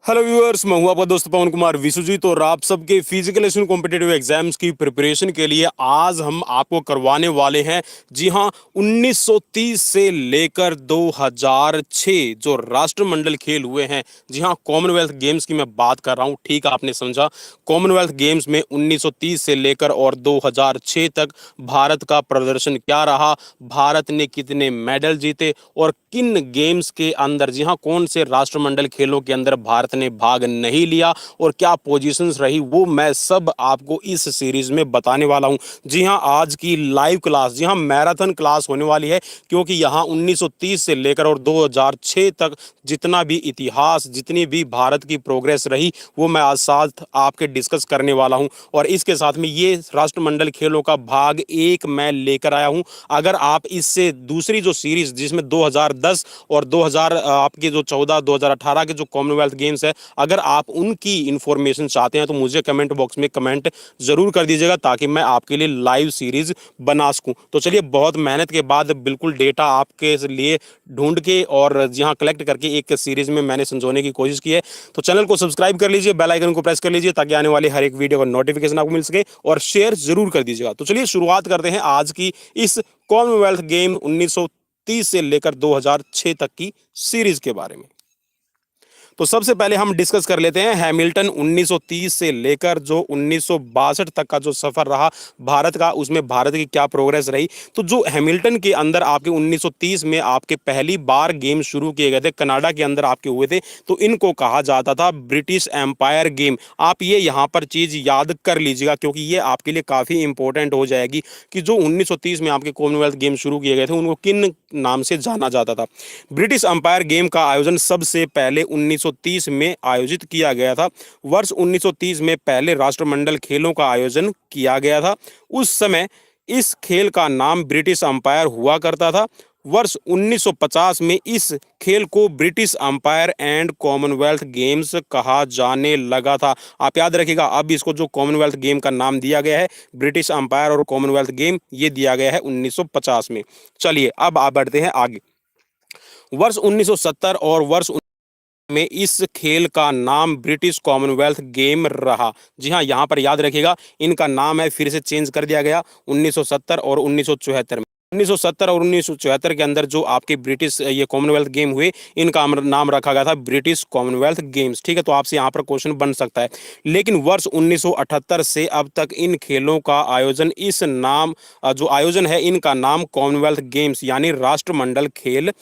Hello viewers, मैं हूं आपका दोस्त पवन कुमार विश्वजीत और आप सबके फिजिकल एजुकेशन कॉम्पिटेटिव एग्जाम्स की प्रिपरेशन के लिए आज हम आपको करवाने वाले हैं। जी हां, 1930 से लेकर 2006 जो राष्ट्रमंडल खेल हुए हैं। जी हां, कॉमनवेल्थ गेम्स की मैं बात कर रहा हूं। ठीक आपने समझा, कॉमनवेल्थ गेम्स में 1930 से लेकर और 2006 तक भारत का प्रदर्शन क्या रहा, भारत ने कितने मेडल जीते और किन गेम्स के अंदर, जी हां, कौन से राष्ट्रमंडल खेलों के अंदर भारत ने भाग नहीं लिया और क्या पोजीशंस रही, वो मैं सब आपको इस सीरीज में बताने वाला हूं। जी हां, आज की लाइव क्लास, जी हां, मैराथन क्लास होने वाली है, क्योंकि यहां 1930 से लेकर और 2006 तक जितना भी इतिहास, जितनी भी भारत की प्रोग्रेस रही, वो मैं आज साथ आपके डिस्कस करने वाला हूं। और इसके साथ में ये राष्ट्रमंडल खेलों का भाग 1 मैं लेकर आया हूं। अगर आप इससे दूसरी जो सीरीज जिसमें 2010 और 2000 आपके जो 14 2018 के जो कॉमनवेल्थ गेम्स है, अगर आप उनकी इंफॉर्मेशन चाहते हैं तो मुझे कमेंट बॉक्स में कमेंट जरूर कर दीजिएगा, ताकि मैं आपके लिए लाइव सीरीज बना सकूं। तो चलिए, बहुत मेहनत के बाद बिल्कुल डेटा आपके लिए ढूंढ के और जहां कलेक्ट करके एक सीरीज में मैंने संजोने की कोशिश की है। तो चैनल को सब्सक्राइब कर लीजिए, बेल आइकन को प्रेस कर लीजिए, ताकि आने वाली हर एक वीडियो का नोटिफिकेशन आपको मिल सके, और शेयर जरूर कर दीजिएगा। तो चलिए शुरुआत करते हैं आज की इस कॉमनवेल्थ गेम 1930 से लेकर 2006 तक की सीरीज के बारे में। तो सबसे पहले हम डिस्कस कर लेते हैं हैमिल्टन 1930 से लेकर जो 1962 तक का जो सफर रहा भारत का, उसमें भारत की क्या प्रोग्रेस रही। तो जो हैमिल्टन के अंदर आपके 1930 में आपके पहली बार गेम शुरू किए गए थे, कनाडा के अंदर आपके हुए थे, तो इनको कहा जाता था ब्रिटिश एम्पायर गेम। आप ये यहाँ पर चीज याद कर लीजिएगा, क्योंकि ये आपके लिए काफी इंपॉर्टेंट हो जाएगी कि जो 1930 में आपके कॉमनवेल्थ गेम शुरू किए गए थे, उनको किन नाम से जाना जाता था। ब्रिटिश अंपायर गेम का आयोजन सबसे पहले 1930 में आयोजित किया गया था। वर्ष 1930 में पहले राष्ट्रमंडल खेलों का आयोजन किया गया था। उस समय इस खेल का नाम ब्रिटिश अंपायर हुआ करता था। वर्ष 1950 में इस खेल को British umpire and Commonwealth games कहा जाने लगा था। आप याद रखिएगा, अब इसको जो कॉमनवेल्थ गेम का नाम दिया गया है, ब्रिटिश अंपायर और कॉमनवेल्थ गेम, ये दिया गया है 1950 में। चलिए अब आप बढ़ते हैं आगे। वर्ष 1970 और वर्ष में इस खेल का नाम ब्रिटिश कॉमनवेल्थ गेम रहा। जी हाँ, यहाँ पर याद रखिएगा, इनका नाम है फिर से चेंज कर दिया गया 1970 और 1974 में। 1970 और 1974 के अंदर जो आपके ब्रिटिश ये कॉमनवेल्थ गेम हुए, इनका नाम रखा गया था ब्रिटिश कॉमनवेल्थ गेम्स। ठीक है, तो आपसे यहाँ पर क्वेश्चन बन सकता है। लेकिन वर्ष 1978 से अब तक इन खेलों का आयोजन, इस नाम जो आयोजन है, इनका नाम कॉमनवेल्थ गेम्स यानी राष्ट्रमंडल खेल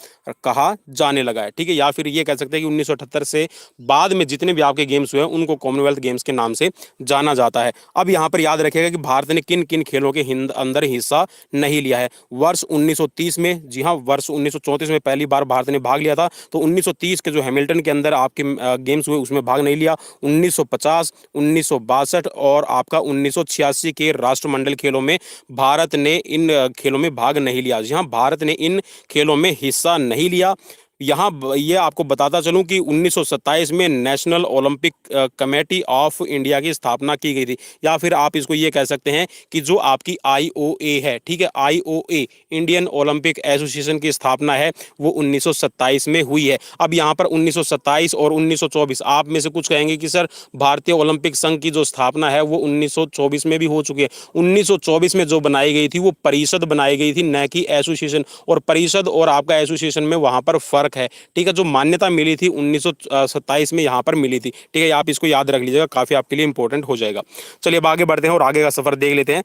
कहा जाने लगा है। ठीक है, या फिर ये कह सकते हैं कि 1978 से बाद में जितने भी आपके गेम्स हुए हैं, उनको कॉमनवेल्थ गेम्स के नाम से जाना जाता है। अब यहाँ पर याद रखिएगा कि भारत ने किन किन खेलों के अंदर हिस्सा नहीं लिया है। वर्ष 1930 में, जी हाँ, वर्ष 1934 में पहली बार भारत ने भाग लिया था। तो 1930 के जो हैमिल्टन के अंदर आपके गेम्स हुए, उसमें भाग नहीं लिया। 1950, 1962 और आपका 1986 के राष्ट्रमंडल खेलों में भारत ने इन खेलों में भाग नहीं लिया। जी हाँ, भारत ने इन खेलों में हिस्सा नहीं लिया। यहाँ ये आपको बताता चलूं कि 1927 में national Olympic committee of India की स्थापना की गई थी, या फिर आप इसको ये कह सकते हैं कि जो आपकी आईओए है, ठीक है, आईओए इंडियन ओलंपिक एसोसिएशन की स्थापना है, वो 1927 में हुई है। अब यहाँ पर 1927 और 1924, आप में से कुछ कहेंगे कि सर भारतीय ओलंपिक संघ की जो स्थापना है वो 1924 में भी हो चुकी है। 1924 में जो बनाई गई थी वो परिषद बनाई गई थी, न कि एसोसिएशन। और परिषद और आपका एसोसिएशन में वहां पर फर्क है। ठीक है, जो मान्यता मिली थी 1927 में यहाँ पर मिली थी। ठीक है, आप इसको याद रख लीजिएगा, काफी आपके लिए इंपॉर्टेंट हो जाएगा। चलिए अब आगे बढ़ते हैं और आगे का सफर देख लेते हैं।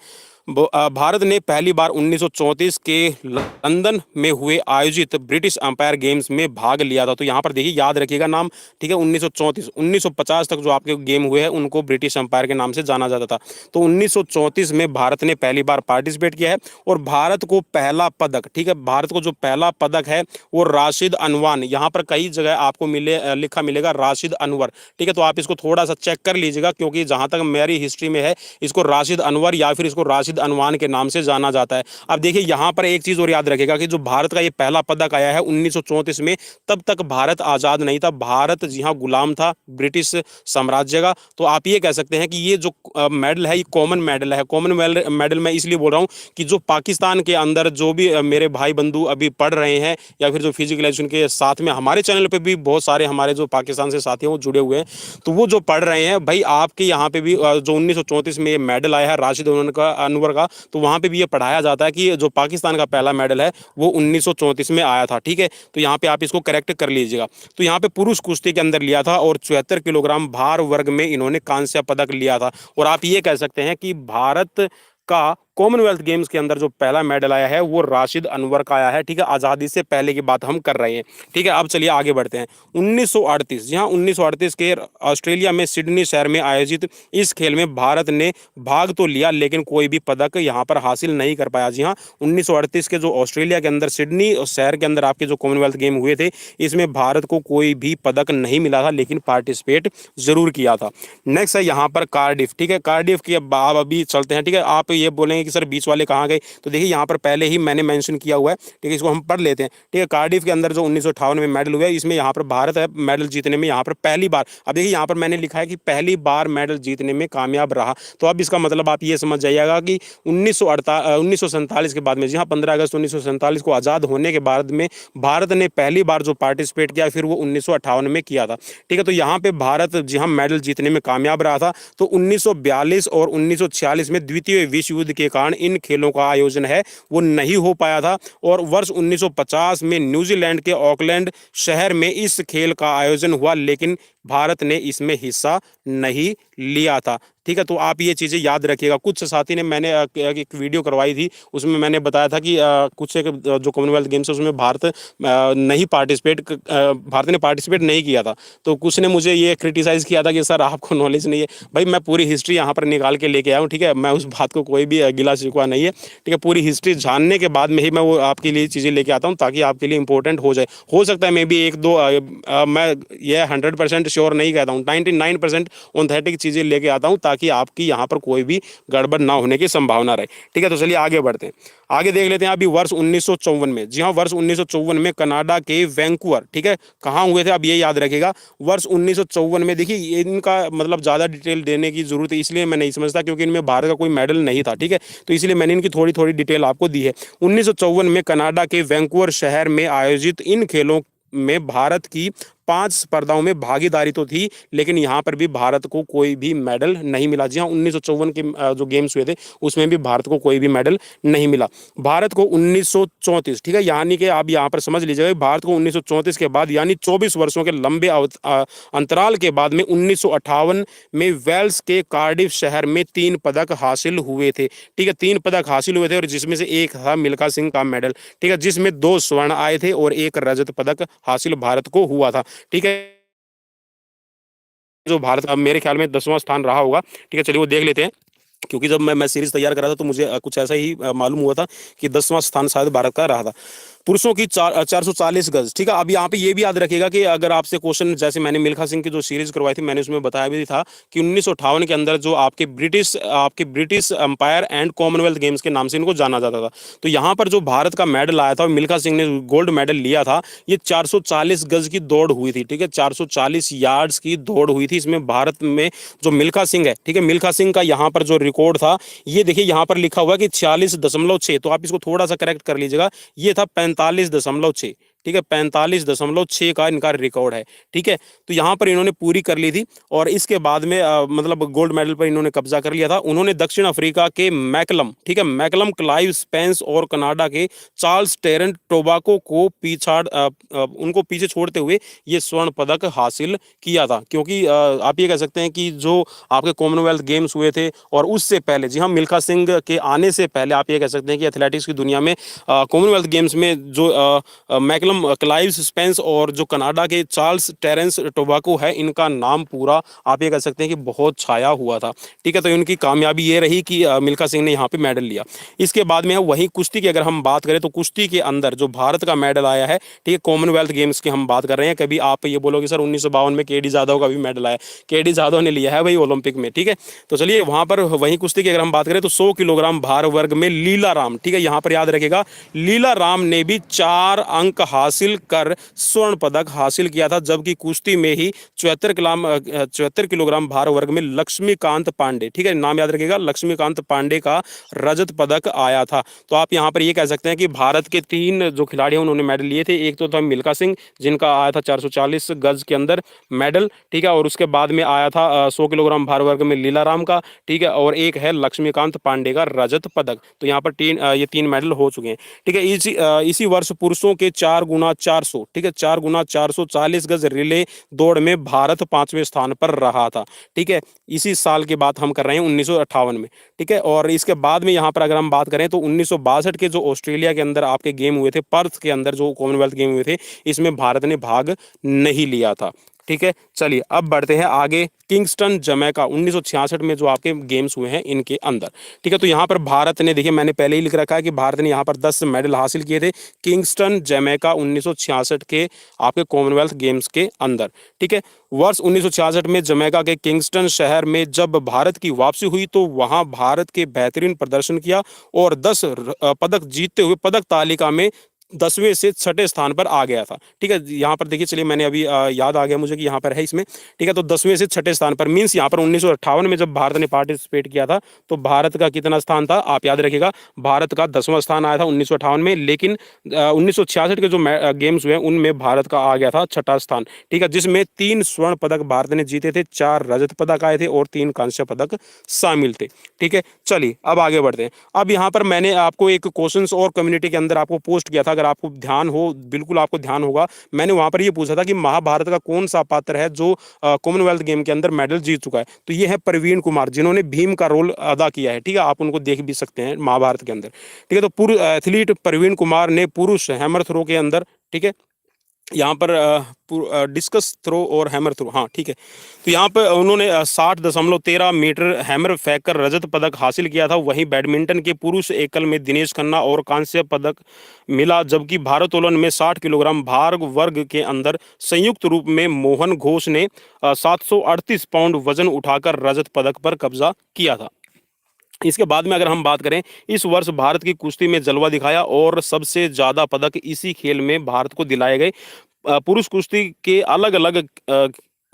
भारत ने पहली बार 1934 के लंदन में हुए आयोजित ब्रिटिश अंपायर गेम्स में भाग लिया था। तो यहाँ पर देखिए, याद रखिएगा नाम, ठीक है, 1934, 1950 तक जो आपके गेम हुए हैं, उनको ब्रिटिश अंपायर के नाम से जाना जाता था। तो 1934 में भारत ने पहली बार पार्टिसिपेट किया है, और भारत को पहला पदक, ठीक है, भारत को जो पहला पदक है वो राशिद अनवर, यहाँ पर कई जगह आपको लिखा मिलेगा राशिद अनवर। ठीक है, तो आप इसको थोड़ा सा चेक कर लीजिएगा, क्योंकि जहाँ तक मेरी हिस्ट्री में है, इसको राशिद अनवर या फिर इसको राशिद अनुमान के नाम से जाना जाता है। अब देखिए यहाँ पर एक चीज़ और याद रखेगा कि जो भारत का ये पहला पदक आया है 1934 में, तब तक भारत आज़ाद नहीं था, भारत जी हाँ गुलाम था ब्रिटिश साम्राज्य का। तो आप ये कह सकते हैं कि ये जो मेडल है ये कॉमन मेडल है। कॉमन मेडल मैं इसलिए बोल रहा हूँ कि जो पाकिस्तान के अंदर जो भी मेरे भाई बंधु अभी पढ़ रहे हैं या फिर जो फिजिकल एजुकेशन के साथ में हमारे चैनल पे भी बहुत सारे हमारे जो पाकिस्तान से साथी हैं वो जुड़े हुए हैं, तो वो जो पढ़ रहे हैं भाई आपके यहाँ पे भी जो 1934 में ये मेडल आया है राशिद अनवर का, तो वहाँ पे भी ये पढ़ाया जाता है कि जो पाकिस्तान का पहला मेडल है वो 1934 में आया था। ठीक है, तो यहाँ पे आप इसको करेक्ट कर लीजिएगा। तो यहाँ पे पुरुष कुश्ती के अंदर लिया था और 74 किलोग्राम भार वर्ग में इन्होंने कांस्य पदक लिया था। और आप ये कह सकते हैं कि भारत का कॉमनवेल्थ गेम्स के अंदर जो पहला मेडल आया है वो राशिद अनवर का आया है। ठीक है, आज़ादी से पहले की बात हम कर रहे हैं। ठीक है, अब चलिए आगे बढ़ते हैं। 1938, जी हाँ 1938 के ऑस्ट्रेलिया में सिडनी शहर में आयोजित इस खेल में भारत ने भाग तो लिया लेकिन कोई भी पदक यहाँ पर हासिल नहीं कर पाया। जी हाँ 1938 के जो ऑस्ट्रेलिया के अंदर सिडनी शहर के अंदर आपके जो कॉमनवेल्थ गेम हुए थे इसमें भारत को कोई भी पदक नहीं मिला था लेकिन पार्टिसिपेट जरूर किया था। नेक्स्ट है यहाँ पर कार्डिफ। ठीक है, कार्डिफ की अब अभी चलते हैं। ठीक है, आप ये बोलेंगे कि सर बीच वाले कहाँ गए, तो देखिए यहाँ पर पहले ही मैंने मेंशन किया हुआ है। ठीक है, इसको हम पढ़ लेते हैं। ठीक है, कार्डिफ के अंदर जो 1958 में मेडल हुआ है इसमें यहाँ पर भारत है मेडल जीतने में यहाँ पर पहली बार। अब देखिए यहाँ पर मैंने लिखा है कि पहली बार मेडल जीतने में कामयाब रहा, तो अब इसका मतलब आप ये समझ जाइएगा कि 1947 के बाद में, जी हाँ 15 अगस्त 1947 को आज़ाद होने के बाद में भारत ने पहली बार जो पार्टिसिपेट किया फिर वो 1958 में किया था। ठीक है, तो यहाँ पे भारत जी हाँ मेडल जीतने में कामयाब रहा था। तो 1942 और 1946 में द्वितीय विश्व युद्ध के कारण इन खेलों का आयोजन है वो नहीं हो पाया था और वर्ष 1950 में न्यूजीलैंड के ऑकलैंड शहर में इस खेल का आयोजन हुआ लेकिन भारत ने इसमें हिस्सा नहीं लिया था। ठीक है, तो आप ये चीज़ें याद रखिएगा। कुछ साथी ने मैंने एक वीडियो करवाई थी उसमें मैंने बताया था कि कुछ एक जो कॉमनवेल्थ गेम्स है उसमें भारत ने पार्टिसिपेट नहीं किया था, तो कुछ ने मुझे ये क्रिटिसाइज़ किया था कि सर आपको नॉलेज नहीं है। भाई मैं पूरी हिस्ट्री यहाँ पर निकाल के लेके आया हूँ। ठीक है, मैं उस बात को कोई भी गिला शिकवा नहीं है। ठीक है, पूरी हिस्ट्री जानने के बाद में ही मैं वो आपके लिए चीज़ें लेके आता हूँ ताकि आपके लिए इंपॉर्टेंट हो जाए। हो सकता है मे भी एक दो मैं ये 100% श्योर नहीं कहता हूँ, 99% ऑथेंटिक चीज़ें लेके आता हूँ ताकि आपकी यहाँ पर कोई भी गड़बड़ ना होने की संभावना रहे। ठीक है, तो चलिए आगे बढ़ते हैं। आगे देख लेते हैं अभी वर्ष 1954 में। जी हाँ वर्ष 1954 में कनाडा के वैंकूवर। ठीक है, कहाँ हुए थे अब ये याद रखेगा। वर्ष 1954 में, देखिए इनका मतलब ज़्यादा डिटेल देने की जरूरत है इसलिए मैं नहीं समझता क्योंकि इनमें भारत का कोई मेडल नहीं था। ठीक है, तो इसलिए मैंने इनकी थोड़ी थोड़ी डिटेल आपको दी है। 1954 में कनाडा के वैंकूवर शहर में आयोजित इन खेलों में भारत की 5 स्पर्धाओं में भागीदारी तो थी लेकिन यहाँ पर भी भारत को कोई भी मेडल नहीं मिला। जी हाँ 1954 के जो गेम्स हुए थे उसमें भी भारत को कोई भी मेडल नहीं मिला। भारत को 1934, ठीक है, यानी कि आप यहाँ पर समझ लीजिएगा भारत को 1934 के बाद यानी 24 वर्षों के लंबे अंतराल के बाद में 1958 में वेल्स के कार्डिफ शहर में 3 पदक हासिल हुए थे। ठीक है, 3 पदक हासिल हुए थे और जिसमें से एक था मिल्खा सिंह का मेडल। ठीक है, जिसमें 2 स्वर्ण आए थे और 1 रजत पदक हासिल भारत को हुआ था। ठीक है, जो भारत का मेरे ख्याल में 10वां स्थान रहा होगा। ठीक है, चलिए वो देख लेते हैं क्योंकि जब मैं सीरीज तैयार कर रहा था तो मुझे कुछ ऐसा ही मालूम हुआ था कि 10वां स्थान शायद भारत का रहा था। पुरुषों की 440 गज। ठीक है, अब यहाँ पे ये भी याद रखिएगा कि अगर आपसे क्वेश्चन, जैसे मैंने मिल्खा सिंह की जो सीरीज करवाई थी मैंने उसमें बताया भी था कि 1958 के अंदर जो आपके British umpire and Commonwealth games के नाम से इनको जाना जाता था। तो यहाँ पर जो भारत का मेडल आया था मिल्खा सिंह ने गोल्ड मेडल लिया था, ये 440 गज की दौड़ हुई थी। ठीक है, 440 यार्ड्स की दौड़ हुई थी। इसमें भारत में जो मिल्खा सिंह है, ठीक है, मिल्खा सिंह का यहाँ पर जो रिकॉर्ड था ये देखिए यहाँ पर लिखा हुआ है कि 46.6, तो आप इसको थोड़ा सा करेक्ट कर लीजिएगा, ये था 45.6। ठीक है, 45.6 का इनका रिकॉर्ड है। ठीक है, तो यहाँ पर इन्होंने पूरी कर ली थी और इसके बाद में मतलब गोल्ड मेडल पर इन्होंने कब्जा कर लिया था। उन्होंने दक्षिण अफ्रीका के मैकलम, ठीक है, मैकलम क्लाइव स्पेंस और कनाडा के चार्ल्स टेरेंट टोबाको को उनको पीछे छोड़ते हुए ये स्वर्ण पदक हासिल किया था। क्योंकि आप ये कह सकते हैं कि जो आपके कॉमनवेल्थ गेम्स हुए थे और उससे पहले, जी हाँ मिल्खा सिंह के आने से पहले आप ये कह सकते हैं कि एथलेटिक्स की दुनिया में कॉमनवेल्थ गेम्स में जो मैकलम कैलम क्लाइव स्पेंस और जो कनाडा के चार्ल्स टेरेंस टोबाको है, इनका नाम पूरा आप ये कह सकते हैं कि बहुत छाया हुआ था। ठीक है, तो इनकी कामयाबी ये रही कि मिल्खा सिंह ने यहाँ पे मेडल लिया। इसके बाद में वही कुश्ती की अगर हम बात करें तो कुश्ती के अंदर जो भारत का मेडल आया है, ठीक है, कॉमनवेल्थ गेम्स की हम बात कर रहे हैं। कभी आप ये बोलोगे सर 1952 में के डी जाधव का भी मेडल आया, के डी जाधव ने लिया है भाई ओलंपिक में। ठीक है, तो चलिए वहां पर वही कुश्ती की अगर हम बात करें तो 100 किलोग्राम भार वर्ग में लीला राम, ठीक है, यहाँ पर याद रखेगा लीला राम ने भी 4 अंक हासिल कर स्वर्ण पदक हासिल किया था, जबकि कुश्ती में ही 74 किलोग्राम भार वर्ग में लक्ष्मीकांत पांडे, ठीक है, नाम याद रखिएगा, लक्ष्मीकांत पांडे का रजत पदक आया था। तो आप यहाँ पर ये कह सकते हैं कि भारत के 3 जो खिलाड़ी हैं उन्होंने मेडल लिए थे। एक तो था मिल्खा सिंह जिनका आया था 440 गज के अंदर मेडल, ठीक है, और उसके बाद में आया था 100 किलोग्राम भार वर्ग में लीला राम का, ठीक है, और एक है लक्ष्मीकांत पांडे का रजत पदक। तो यहाँ पर ये 3 मेडल हो चुके हैं। ठीक है, इसी वर्ष पुरुषों के 4x400, ठीक है, 4x440 गज रिले दौड़ में भारत 5वें स्थान पर रहा था। ठीक है, इसी साल की बात हम कर रहे हैं 1958 में। ठीक है, और इसके बाद में यहाँ पर अगर हम बात करें तो 1962 के जो ऑस्ट्रेलिया के अंदर आपके गेम हुए थे, पर्थ के अंदर जो कॉमनवेल्थ गेम हुए थे, इसमें भारत ने भाग नहीं लिया था। ठीक है, चलिए अब बढ़ते हैं आगे। किंगस्टन जमैका 1966 में जो आपके गेम्स हुए हैं इनके अंदर, ठीक है, तो यहाँ पर भारत ने, देखिए मैंने पहले ही लिख रखा है कि भारत ने यहाँ पर 10 मेडल हासिल किए थे किंगस्टन जमैका 1966 के आपके कॉमनवेल्थ गेम्स के अंदर। ठीक है, वर्ष 1966 में जमैका के किंगस्टन शहर में जब भारत की वापसी हुई तो वहाँ भारत के बेहतरीन प्रदर्शन किया और 10 पदक जीतते हुए पदक तालिका में 10वें से 6ठे स्थान पर आ गया था। ठीक है, यहाँ पर देखिए, चलिए मैंने अभी याद आ गया मुझे कि यहाँ पर है इसमें। ठीक है, तो 10वें से 6ठे स्थान पर मीन्स यहाँ पर 1958 में जब भारत ने पार्टिसिपेट किया था तो भारत का कितना स्थान था, आप याद रखिएगा, भारत का 10वां स्थान आया था 1958 में, लेकिन 1966 के जो गेम्स हुए उनमें भारत का आ गया था 6ठा स्थान। ठीक है, जिसमें 3 स्वर्ण पदक भारत ने जीते थे, 4 रजत पदक आए थे और 3 कांस्य पदक शामिल थे। ठीक है, चलिए अब आगे बढ़ते हैं। अब यहाँ पर मैंने आपको एक क्वेश्चंस और कम्युनिटी के अंदर आपको पोस्ट किया था, अगर आपको ध्यान हो, बिल्कुल आपको ध्यान होगा, मैंने वहां पर ये पूछा था कि महाभारत का कौन सा पात्र है जो कॉमनवेल्थ गेम के अंदर मेडल जीत चुका है। तो ये है प्रवीण कुमार, जिन्होंने भीम का रोल अदा किया है। ठीक है, आप उनको देख भी सकते हैं महाभारत के अंदर। ठीक है, तो पूर्व एथलीट प्रवीण कुमार ने पुरुष हैमर थ्रो के अंदर, ठीक है, यहाँ पर डिस्कस थ्रो और हैमर थ्रो, हाँ ठीक है, तो यहाँ पर उन्होंने 60.13 मीटर हैमर फेंक कर रजत पदक हासिल किया था। वहीं बैडमिंटन के पुरुष एकल में दिनेश खन्ना और कांस्य पदक मिला, जबकि भारोत्तोलन में 60 किलोग्राम भार वर्ग के अंदर संयुक्त रूप में मोहन घोष ने 738 पाउंड वजन उठाकर रजत पदक पर कब्जा किया था। इसके बाद में अगर हम बात करें, इस वर्ष भारत की कुश्ती में जलवा दिखाया और सबसे ज़्यादा पदक इसी खेल में भारत को दिलाए गए। पुरुष कुश्ती के अलग अलग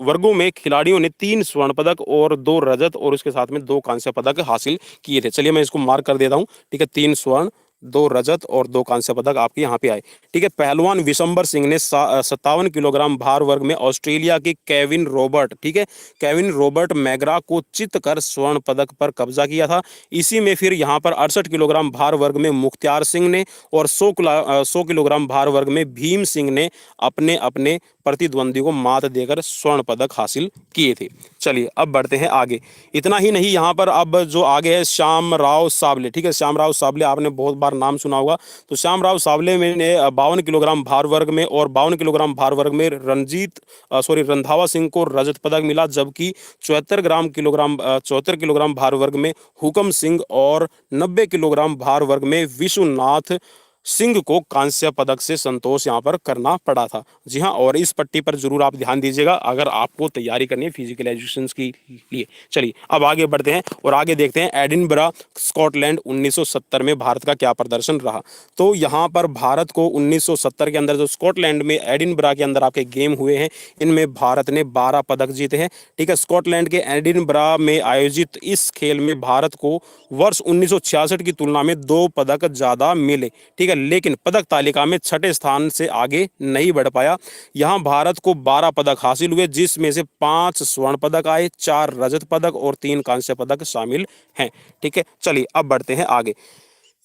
वर्गों में खिलाड़ियों ने 3 स्वर्ण पदक और 2 रजत और उसके साथ में 2 कांस्य पदक हासिल किए थे। चलिए मैं इसको मार्क कर देता हूँ। ठीक है, 3 स्वर्ण, 2 रजत और 2 कांस्य पदक आपके यहाँ पे आए। ठीक है, पहलवान विशंबर सिंह ने 57 किलोग्राम भार वर्ग में ऑस्ट्रेलिया के केविन रॉबर्ट, ठीक है, केविन रॉबर्ट मैगरा को चित कर स्वर्ण पदक पर कब्जा किया था। इसी में फिर यहाँ पर 68 किलोग्राम भार वर्ग में मुख्तियार सिंह ने और 100 किलोग्राम भार वर्ग में भीम सिंह ने अपने अपने प्रतिद्वंदी को मात देकर स्वर्ण पदक हासिल किए थे। चलिए अब बढ़ते हैं आगे। इतना ही नहीं, यहाँ पर अब जो आगे है श्याम राव साबले। ठीक है, श्याम राव साबले आपने बहुत बार नाम सुना होगा। तो श्याम राव साबले में ने 52 किलोग्राम भार वर्ग में और 52 किलोग्राम भार वर्ग में रंधावा सिंह को रजत पदक मिला, जबकि 74 किलोग्राम भार वर्ग में हुकम सिंह और 90 किलोग्राम भार वर्ग में विश्वनाथ सिंह को कांस्य पदक से संतोष यहाँ पर करना पड़ा था। जी हाँ, और इस पट्टी पर जरूर आप ध्यान दीजिएगा अगर आपको तैयारी करनी है फिजिकल एजुकेशन के लिए। चलिए अब आगे बढ़ते हैं और आगे देखते हैं एडिनबरा स्कॉटलैंड 1970 में भारत का क्या प्रदर्शन रहा। तो यहाँ पर भारत को 1970 के अंदर जो स्कॉटलैंड में एडिनबरा के अंदर आपके गेम हुए हैं, इनमें भारत ने 12 पदक जीते हैं। ठीक है, स्कॉटलैंड के एडिनबरा में आयोजित इस खेल में भारत को वर्ष 1966 की तुलना में 2 पदक ज़्यादा मिले। ठीक है, लेकिन पदक तालिका में 6ठे स्थान से आगे नहीं बढ़ पाया। यहां भारत को 12 पदक हासिल हुए, जिसमें से 5 स्वर्ण पदक आए, 4 रजत पदक और 3 कांस्य पदक शामिल हैं। ठीक है, चलिए अब बढ़ते हैं आगे।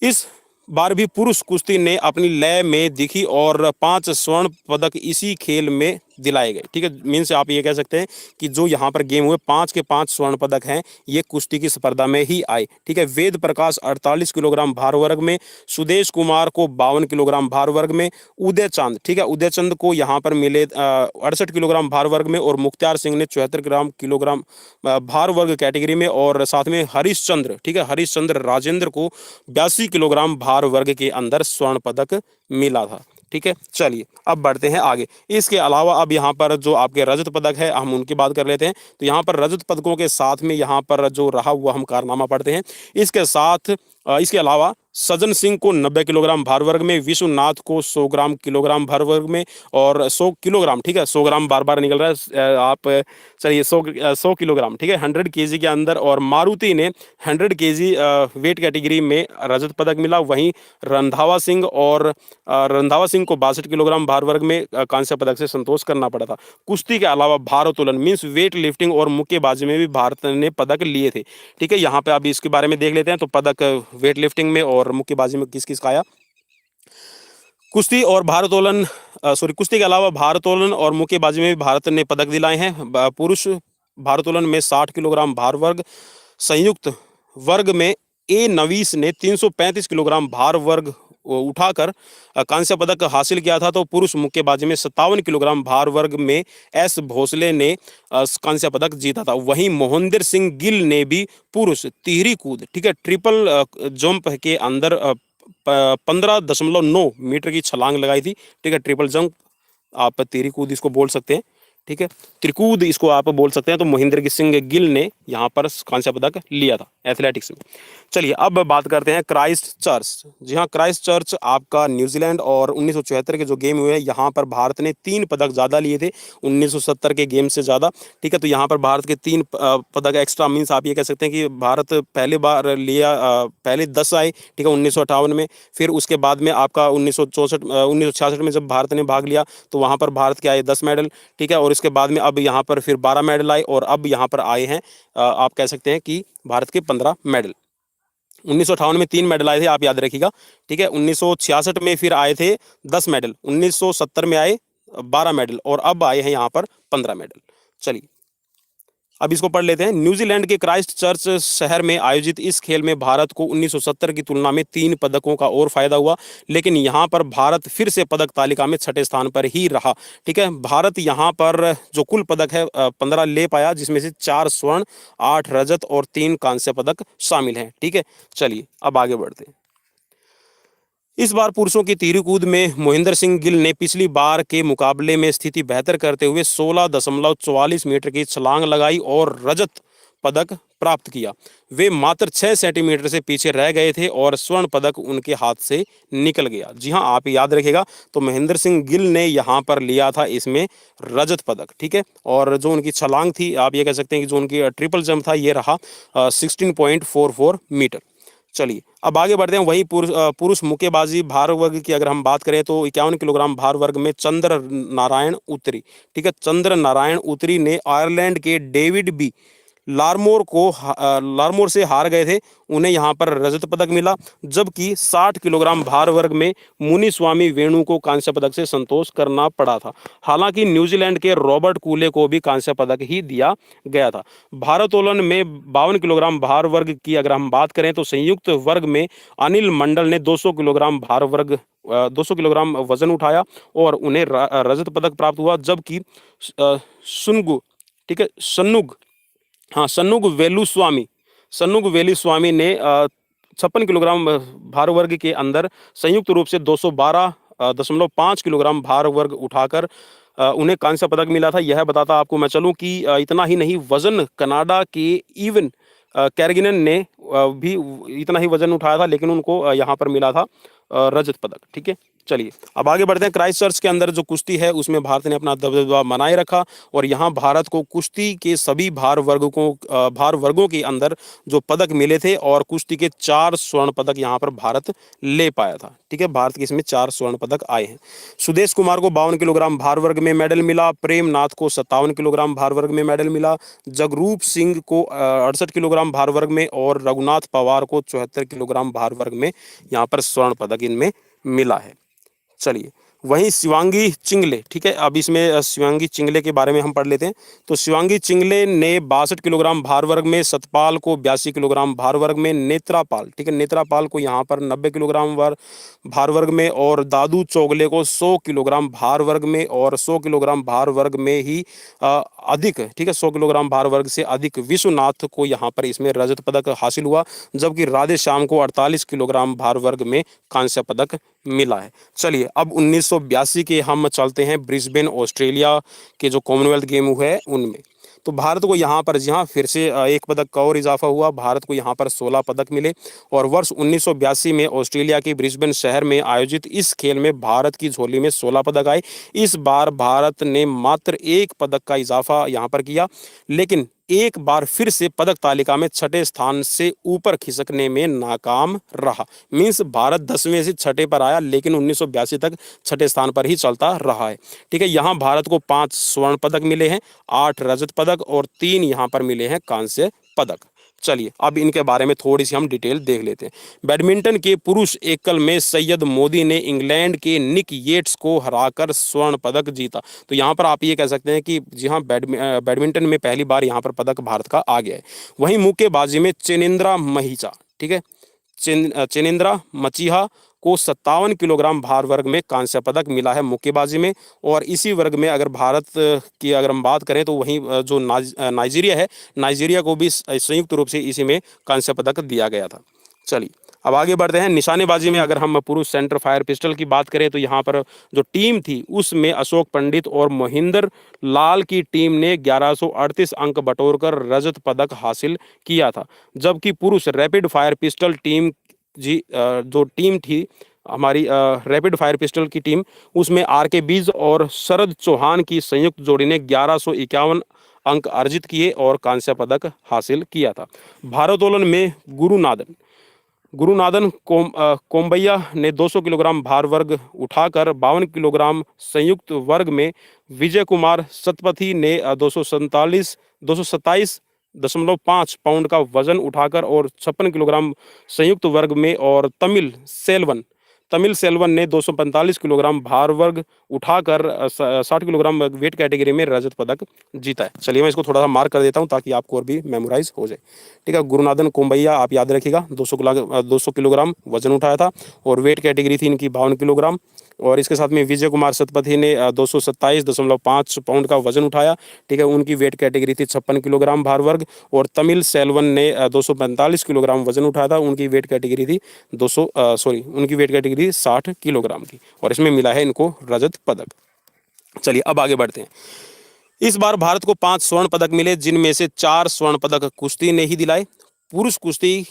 इस बार भी पुरुष कुश्ती ने अपनी लय में दिखी और 5 स्वर्ण पदक इसी खेल में दिलाए गए। ठीक है, मीन्स आप ये कह सकते हैं कि जो यहाँ पर गेम हुए 5 के 5 स्वर्ण पदक हैं ये कुश्ती की स्पर्धा में ही आए। ठीक है, वेद प्रकाश 48 किलोग्राम भार वर्ग में, सुदेश कुमार को 52 किलोग्राम भार वर्ग में, उदय चांद, ठीक है, उदय चंद को यहाँ पर मिले 68 किलोग्राम भार वर्ग में, और मुख्तार सिंह ने 74 किलोग्राम भार वर्ग कैटेगरी में, और साथ में हरीश चंद्र, ठीक है, हरीश चंद्र राजेंद्र को 82 किलोग्राम भार वर्ग के अंदर स्वर्ण पदक मिला था। ठीक है, चलिए अब बढ़ते हैं आगे। इसके अलावा अब यहाँ पर जो आपके रजत पदक है हम उनकी बात कर लेते हैं। तो यहाँ पर रजत पदकों के साथ में यहाँ पर जो रहा हुआ हम कारनामा पढ़ते हैं। इसके साथ इसके अलावा सज्जन सिंह को 90 किलोग्राम भार वर्ग में, विश्वनाथ को 100 किलोग्राम भार वर्ग में, और 100 किलोग्राम, ठीक है, 100 ग्राम बार बार निकल रहा है आप, चलिए 100 किलोग्राम, ठीक है, 100 केजी के अंदर, और मारुति ने 100 केजी वेट कैटेगरी में रजत पदक मिला। वहीं रंधावा सिंह रंधावा सिंह को 62 किलोग्राम भार वर्ग में कांस्य पदक से संतोष करना पड़ा था। कुश्ती के अलावा भारोत्तोलन मीन्स वेट लिफ्टिंग और मुक्केबाजी में भी भारत ने पदक लिए थे। ठीक है, यहाँ पे आप इसके बारे में देख लेते हैं। तो पदक वेट लिफ्टिंग में और मुक्केबाजी में किस किस का आया। कुश्ती और भारोत्तोलन कुश्ती के अलावा भारोत्तोलन और मुक्केबाजी में भी भारत ने पदक दिलाए हैं। पुरुष भारोत्तोलन में 60 किलोग्राम भार वर्ग संयुक्त वर्ग में ए नवीस ने 335 किलोग्राम भार वर्ग उठाकर कांस्य पदक हासिल किया था। तो पुरुष मुक्केबाजी में 57 किलोग्राम भार वर्ग में एस भोसले ने कांस्य पदक जीता था। वहीं मोहिंदर सिंह गिल ने भी पुरुष तिहरी कूद, ठीक है, ट्रिपल जंप के अंदर 15.9 मीटर की छलांग लगाई थी। ठीक है, ट्रिपल जंप आप तिहरी कूद इसको बोल सकते हैं। ठीक है, त्रिकूद इसको आप बोल सकते हैं। तो मोहिंदर सिंह गिल ने यहाँ पर कांस्य पदक लिया था एथलेटिक्स में। चलिए अब बात करते हैं क्राइस्ट चर्च। जी हाँ, क्राइस्ट चर्च आपका न्यूजीलैंड और 1974 के जो गेम हुए यहाँ पर भारत ने 3 पदक ज़्यादा लिए थे 1970 के गेम से ज़्यादा। ठीक है, तो यहाँ पर भारत के 3 पदक एक्स्ट्रा, मीन्स आप ये कह सकते हैं कि भारत पहले बार लिया, पहले 10 आए, ठीक है, 1958 में। फिर उसके बाद में आपका 1966 में जब भारत ने भाग लिया तो वहाँ पर भारत के आए 10 मेडल। ठीक है, और इसके बाद में अब यहाँ पर फिर 12 मेडल आए, और अब यहाँ पर आए हैं आप कह सकते हैं कि भारत के 15 मेडल। 1958 में 3 मेडल आए थे, आप याद रखिएगा। ठीक है, 1966 में फिर आए थे 10 मेडल, 1970 में आए 12 मेडल, और अब आए हैं यहाँ पर 15 मेडल। चलिए अब इसको पढ़ लेते हैं। न्यूजीलैंड के क्राइस्ट चर्च शहर में आयोजित इस खेल में भारत को 1970 की तुलना में 3 पदकों का और फायदा हुआ, लेकिन यहाँ पर भारत फिर से पदक तालिका में 6ठे स्थान पर ही रहा। ठीक है, भारत यहाँ पर जो कुल पदक है 15 ले पाया, जिसमें से 4 स्वर्ण, 8 रजत और 3 कांस्य पदक शामिल हैं। ठीक है, चलिए अब आगे बढ़ते हैं। इस बार पुरुषों की तिहरी कूद में मोहिंदर सिंह गिल ने पिछली बार के मुकाबले में स्थिति बेहतर करते हुए 16.44 मीटर की छलांग लगाई और रजत पदक प्राप्त किया। वे मात्र 6 सेंटीमीटर से पीछे रह गए थे और स्वर्ण पदक उनके हाथ से निकल गया। जी हाँ, आप याद रखिएगा। तो महेंद्र सिंह गिल ने यहाँ पर लिया था इसमें रजत पदक। ठीक है, और जो उनकी छलांग थी आप ये कह सकते हैं कि जो उनकी ट्रिपल जंप था ये रहा 16.44 मीटर। चलिए अब आगे बढ़ते हैं। वही पुरुष मुक्केबाजी भार वर्ग की अगर हम बात करें तो 51 किलोग्राम भार वर्ग में चंद्र नारायण उत्तरी, ठीक है, चंद्र नारायण उत्तरी ने आयरलैंड के डेविड बी लारमोर से हार गए थे। उन्हें यहाँ पर रजत पदक मिला, जबकि 60 किलोग्राम भार वर्ग में मुनिस्वामी वेणु को कांस्य पदक से संतोष करना पड़ा था। हालांकि न्यूजीलैंड के रॉबर्ट कूले को भी कांस्य पदक ही दिया गया था। भारोत्तोलन में 52 किलोग्राम भार वर्ग की अगर हम बात करें तो संयुक्त वर्ग में अनिल मंडल ने 200 किलोग्राम भार वर्ग 200 किलोग्राम वजन उठाया और उन्हें रजत पदक प्राप्त हुआ, जबकि सुनगु, ठीक है, सन्नुग वेलुस्वामी ने 56 किलोग्राम भार वर्ग के अंदर संयुक्त रूप से 212.5 किलोग्राम भार वर्ग उठाकर उन्हें कांस्य पदक मिला था। यह बताता आपको मैं चलूं कि इतना ही नहीं, वजन कनाडा के इवन कैरगिनन ने भी इतना ही वजन उठाया था, लेकिन उनको यहाँ पर मिला था रजत पदक। ठीक है, चलिए अब आगे बढ़ते हैं। क्राइस्ट चर्च के अंदर जो कुश्ती है उसमें भारत ने अपना दबदबा बनाए रखा और यहाँ भारत को कुश्ती के सभी भार वर्गों के अंदर जो पदक मिले थे और कुश्ती के 4 स्वर्ण पदक यहाँ पर भारत ले पाया था। ठीक है, भारत के इसमें 4 स्वर्ण पदक आए हैं। सुदेश कुमार को 52 किलोग्राम भार वर्ग में मेडल मिला, प्रेमनाथ को 57 किलोग्राम भार वर्ग में मेडल मिला, जगरूप सिंह को 68 किलोग्राम भार वर्ग में और रघुनाथ पवार को 74 किलोग्राम भार वर्ग में यहाँ पर स्वर्ण पदक इनमें मिला है। चलिए वहीं शिवांगी चिंगले, ठीक है, अब इसमें शिवांगी चिंगले के बारे में हम पढ़ लेते हैं। तो शिवांगी चिंगले ने 62 किलोग्राम भार वर्ग में, सतपाल को 82 किलोग्राम भार वर्ग में, नेत्रापाल, ठीक है, नेत्रापाल को यहाँ पर 90 किलोग्राम भार वर्ग में, और दादू चोगले को 100 किलोग्राम भार वर्ग में, और 100 किलोग्राम भार वर्ग में ही अधिक, ठीक है, 100 किलोग्राम भार वर्ग से अधिक विश्वनाथ को यहाँ पर इसमें रजत पदक हासिल हुआ, जबकि राधे श्याम को 48 किलोग्राम भार वर्ग में कांस्य पदक मिला है। चलिए अब 1982 के हम चलते हैं ब्रिस्बेन ऑस्ट्रेलिया के जो कॉमनवेल्थ गेम हुए हैं उनमें। तो भारत को यहाँ पर, जी हाँ, फिर से एक पदक का और इजाफा हुआ, भारत को यहाँ पर 16 पदक मिले। और वर्ष 1982 में ऑस्ट्रेलिया के ब्रिस्बेन शहर में आयोजित इस खेल में भारत की झोली में 16 पदक आए। इस बार भारत ने मात्र एक पदक का इजाफा यहाँ पर किया, लेकिन एक बार फिर से पदक तालिका में छठे स्थान से ऊपर खिसकने में नाकाम रहा। मीन्स भारत 10वें से छठे पर आया, लेकिन 1982 तक छठे स्थान पर ही चलता रहा है। ठीक है, यहाँ भारत को 5 स्वर्ण पदक मिले हैं, 8 रजत पदक और 3 यहाँ पर मिले हैं कांस्य पदक। चलिए अब इनके बारे में थोड़ी सी हम डिटेल देख लेते हैं। बैडमिंटन के पुरुष एकल में सैयद मोदी ने इंग्लैंड के निक येट्स को हराकर स्वर्ण पदक जीता। तो यहाँ पर आप ये कह सकते हैं कि जी हाँ, बैडमिंटन में पहली बार यहाँ पर पदक भारत का आ गया है। वहीं मुक्केबाजी में चेनिंद्रा महिचा, ठीक है, चेनिंद्रा मचीहा को 57 किलोग्राम भार वर्ग में कांस्य पदक मिला है मुक्केबाजी में। और इसी वर्ग में अगर भारत की अगर हम बात करें तो वहीं जो नाइजीरिया है, नाइजीरिया को भी संयुक्त रूप से इसी में कांस्य पदक दिया गया था। चलिए अब आगे बढ़ते हैं। निशानेबाजी में अगर हम पुरुष सेंटर फायर पिस्टल की बात करें तो यहाँ पर जो टीम थी उसमें अशोक पंडित और मोहिंदर लाल की टीम ने 1138 अंक बटोरकर रजत पदक हासिल किया था, जबकि पुरुष रैपिड फायर पिस्टल टीम जो टीम थी हमारी रैपिड फायर पिस्टल की टीम, उसमें आर.के. बीज और शरद चौहान की संयुक्त जोड़ी ने 1151 अंक अर्जित किए और कांस्य पदक हासिल किया था। भारोत्तोलन में गुरुनादन कोम्बैया ने 200 किलोग्राम भार वर्ग उठाकर 52 किलोग्राम संयुक्त वर्ग में, विजय कुमार सतपथी ने 227.5 पाउंड का वजन उठाकर और 56 किलोग्राम संयुक्त वर्ग में, और तमिल सेल्वन ने 245 किलोग्राम भार वर्ग उठाकर 60 किलोग्राम वेट कैटेगरी में रजत पदक जीता है। चलिए मैं इसको थोड़ा सा मार्क कर देता हूं ताकि आपको और भी मेमोराइज हो जाए। ठीक है, गुरुनादन कोम्बैया आप याद रखिएगा, 200 किलोग्राम वजन उठाया था और वेट कैटेगरी थी इनकी 52 किलोग्राम। और इसके साथ में विजय कुमार सतपथी ने 227.5 पाउंड का वजन उठाया। ठीक है, उनकी वेट कैटेगरी थी 56 किलोग्राम भार वर्ग। और तमिल सेल्वन ने 245 किलोग्राम वजन उठाया था, उनकी वेट कैटेगरी थी 60 किलोग्राम की, और इसमें मिला है इनको रजत पदक। चलिए अब आगे बढ़ते हैं। इस बार भारत को 5 स्वर्ण पदक मिले, जिनमें से 4 स्वर्ण पदक कुश्ती ने ही दिलाए। पुरुष कुश्ती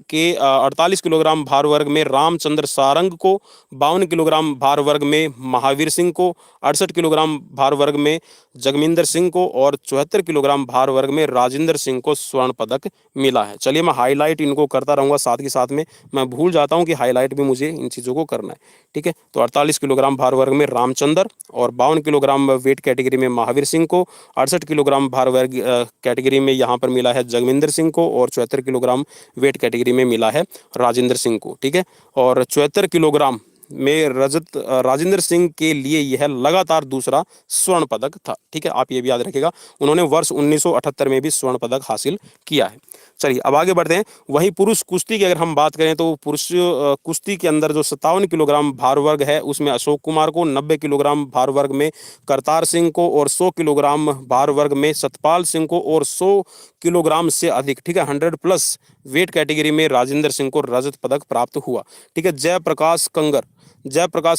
के 48 किलोग्राम भार वर्ग में रामचंद्र सारंग को, 52 किलोग्राम भार वर्ग में महावीर सिंह को, 68 किलोग्राम भार वर्ग में जगमिंदर सिंह को और 74 किलोग्राम भार वर्ग में राजेंद्र सिंह को स्वर्ण पदक मिला है। चलिए मैं हाईलाइट इनको करता रहूँगा, साथ के साथ में मैं भूल जाता हूँ कि हाईलाइट भी मुझे इन चीज़ों को करना है। ठीक है, तो 48 किलोग्राम भार वर्ग में रामचंद्र, और 52 किलोग्राम वेट कैटेगरी में महावीर सिंह को, 68 किलोग्राम भार वर्ग कैटेगरी में यहाँ पर मिला है जगमिंदर सिंह को, और 74 किलोग्राम वेट कैटेगरी में मिला है राजेंद्र सिंह को। ठीक है, और 74 किलोग्राम में राजेंद्र सिंह के लिए यह लगातार दूसरा स्वर्ण पदक था। ठीक है, आप ये भी याद रखिएगा, उन्होंने वर्ष 1978 में भी स्वर्ण पदक हासिल किया है। चलिए अब आगे बढ़ते हैं। वहीं पुरुष कुश्ती की अगर हम बात करें तो पुरुष कुश्ती के अंदर जो 57 किलोग्राम भार वर्ग है उसमें अशोक कुमार को, 90 किलोग्राम भार वर्ग में करतार सिंह को, और 100 किलोग्राम भार वर्ग में सतपाल सिंह को, और 100 किलोग्राम से अधिक, ठीक है, 100+ वेट कैटेगरी में राजेंद्र सिंह को रजत पदक प्राप्त हुआ। ठीक है, जयप्रकाश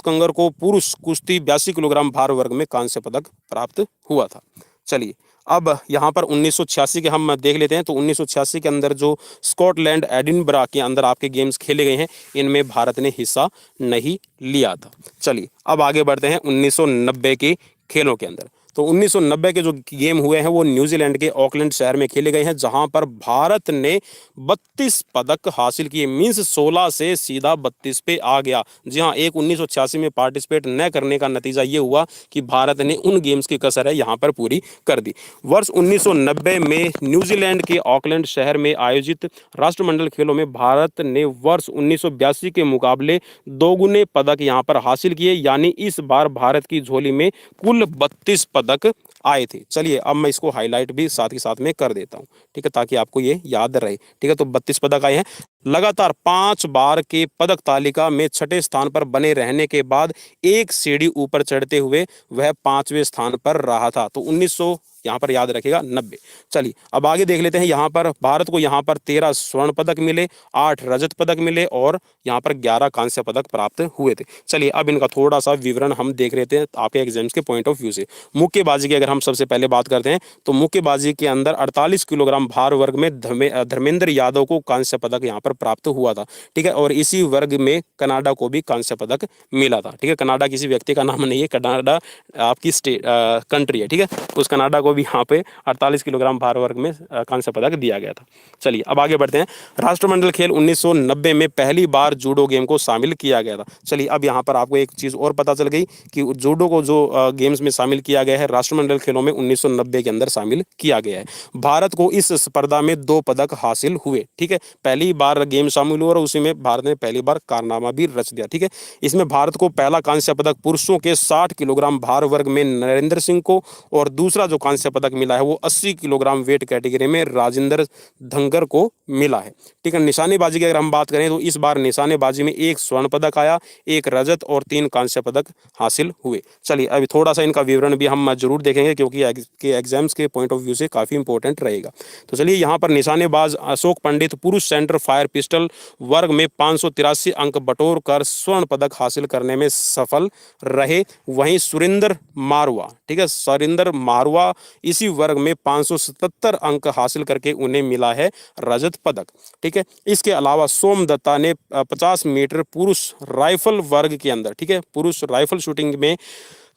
कंगर को पुरुष कुश्ती 82 किलोग्राम भार वर्ग में कांस्य पदक प्राप्त हुआ था। चलिए अब यहाँ पर 1986 के हम देख लेते हैं। तो 1986 के अंदर जो स्कॉटलैंड एडिनबरा के अंदर आपके गेम्स खेले गए हैं, इनमें भारत ने हिस्सा नहीं लिया था। चलिए अब आगे बढ़ते हैं 1990 के खेलों के अंदर। तो 1990 के जो गेम हुए हैं वो न्यूजीलैंड के ऑकलैंड शहर में खेले गए हैं, जहां पर भारत ने 32 पदक हासिल किए। मींस 16 से सीधा 32 पे आ गया। जी हाँ, एक 1986 में पार्टिसिपेट न करने का नतीजा ये हुआ कि भारत ने उन गेम्स की कसर है यहाँ पर पूरी कर दी। वर्ष 1990 में न्यूजीलैंड के ऑकलैंड शहर में आयोजित राष्ट्रमंडल खेलों में भारत ने वर्ष 1982 के मुकाबले दोगुने पदक यहाँ पर हासिल किए, यानी इस बार भारत की झोली में कुल 32 पदक आए थे। चलिए अब मैं इसको हाईलाइट भी साथ ही साथ में कर देता हूँ, ठीक है, ताकि आपको ये याद रहे। ठीक है, तो 32 पदक आए हैं। लगातार 5 बार के पदक तालिका में छठे स्थान पर बने रहने के बाद एक सीढ़ी ऊपर चढ़ते हुए वह 5वें स्थान पर रहा था। तो 1900 यहाँ पर याद रखिएगा 90। चलिए अब आगे देख लेते हैं। यहाँ पर भारत को यहाँ पर 13 स्वर्ण पदक मिले, 8 रजत पदक मिले और यहाँ पर 11 कांस्य पदक प्राप्त हुए थे। चलिए अब इनका थोड़ा सा विवरण हम देख लेते हैं आपके एग्जाम्स के पॉइंट ऑफ व्यू से। मुक्केबाजी की अगर हम सबसे पहले बात करते हैं तो मुक्केबाजी के अंदर 48 किलोग्राम भार वर्ग में धर्मेंद्र यादव को कांस्य पदक यहाँ पर प्राप्त हुआ था। ठीक है, और इसी वर्ग में कनाडा को भी कांस्य पदक मिला था। ठीक है, कनाडा किसी व्यक्ति का नाम नहीं है, कनाडा आपकी स्टेट कंट्री है। ठीक है, उस कनाडा को भी यहाँ पे 48 किलोग्राम भार वर्ग में कांस्य पदक दिया गया था। चलिए अब आगे बढ़ते हैं। राष्ट्रमंडल खेल 1990 में पहली बार जूडो गेम को शामिल किया गया था। चलिए अब यहाँ पर आपको एक चीज़ और पता चल गई कि जूडो को जो गेम्स में शामिल किया गया है राष्ट्रमंडल खेलों में 1990 के अंदर शामिल किया गया है। भारत को इस स्पर्धा में 2 पदक हासिल हुए। ठीक है, पहली बार गेम शामिल हुआ और उसी में भारत ने पहली बार कारनामा भी रच दिया। ठीक है, इसमें भारत को पहला कांस्य पदक पुरुषों के 60 किलोग्राम भार वर्ग में नरेंद्र सिंह को और दूसरा जो कांस्य पदक मिला है वो 80 किलोग्राम वेट कैटेगरी में राजेंद्र धंगर को मिला है। ठीक है, निशानेबाजी की अगर हम बात करें तो इस बार निशानेबाजी में 1 स्वर्ण पदक आया, 1 रजत और 3 कांस्य पदक हासिल हुए। चलिए अभी थोड़ा सा इनका विवरण भी हम जरूर देखेंगे क्योंकि एग्जाम्स के पॉइंट ऑफ व्यू से काफी इंपॉर्टेंट रहेगा। तो चलिए यहाँ पर निशानेबाज अशोक पंडित पुरुष सेंटर फायर पिस्टल वर्ग में 583 अंक बटोर कर स्वर्ण पदक हासिल करने में सफल रहे। वहीं सुरेंद्र मारवा, ठीक है, सुरेंद्र मारवा इसी वर्ग में 577 अंक हासिल करके उन्हें मिला है रजत पदक। ठीक है, इसके अलावा सोम दत्ता ने 50 मीटर पुरुष राइफल वर्ग के अंदर, ठीक है, पुरुष राइफल शूटिंग में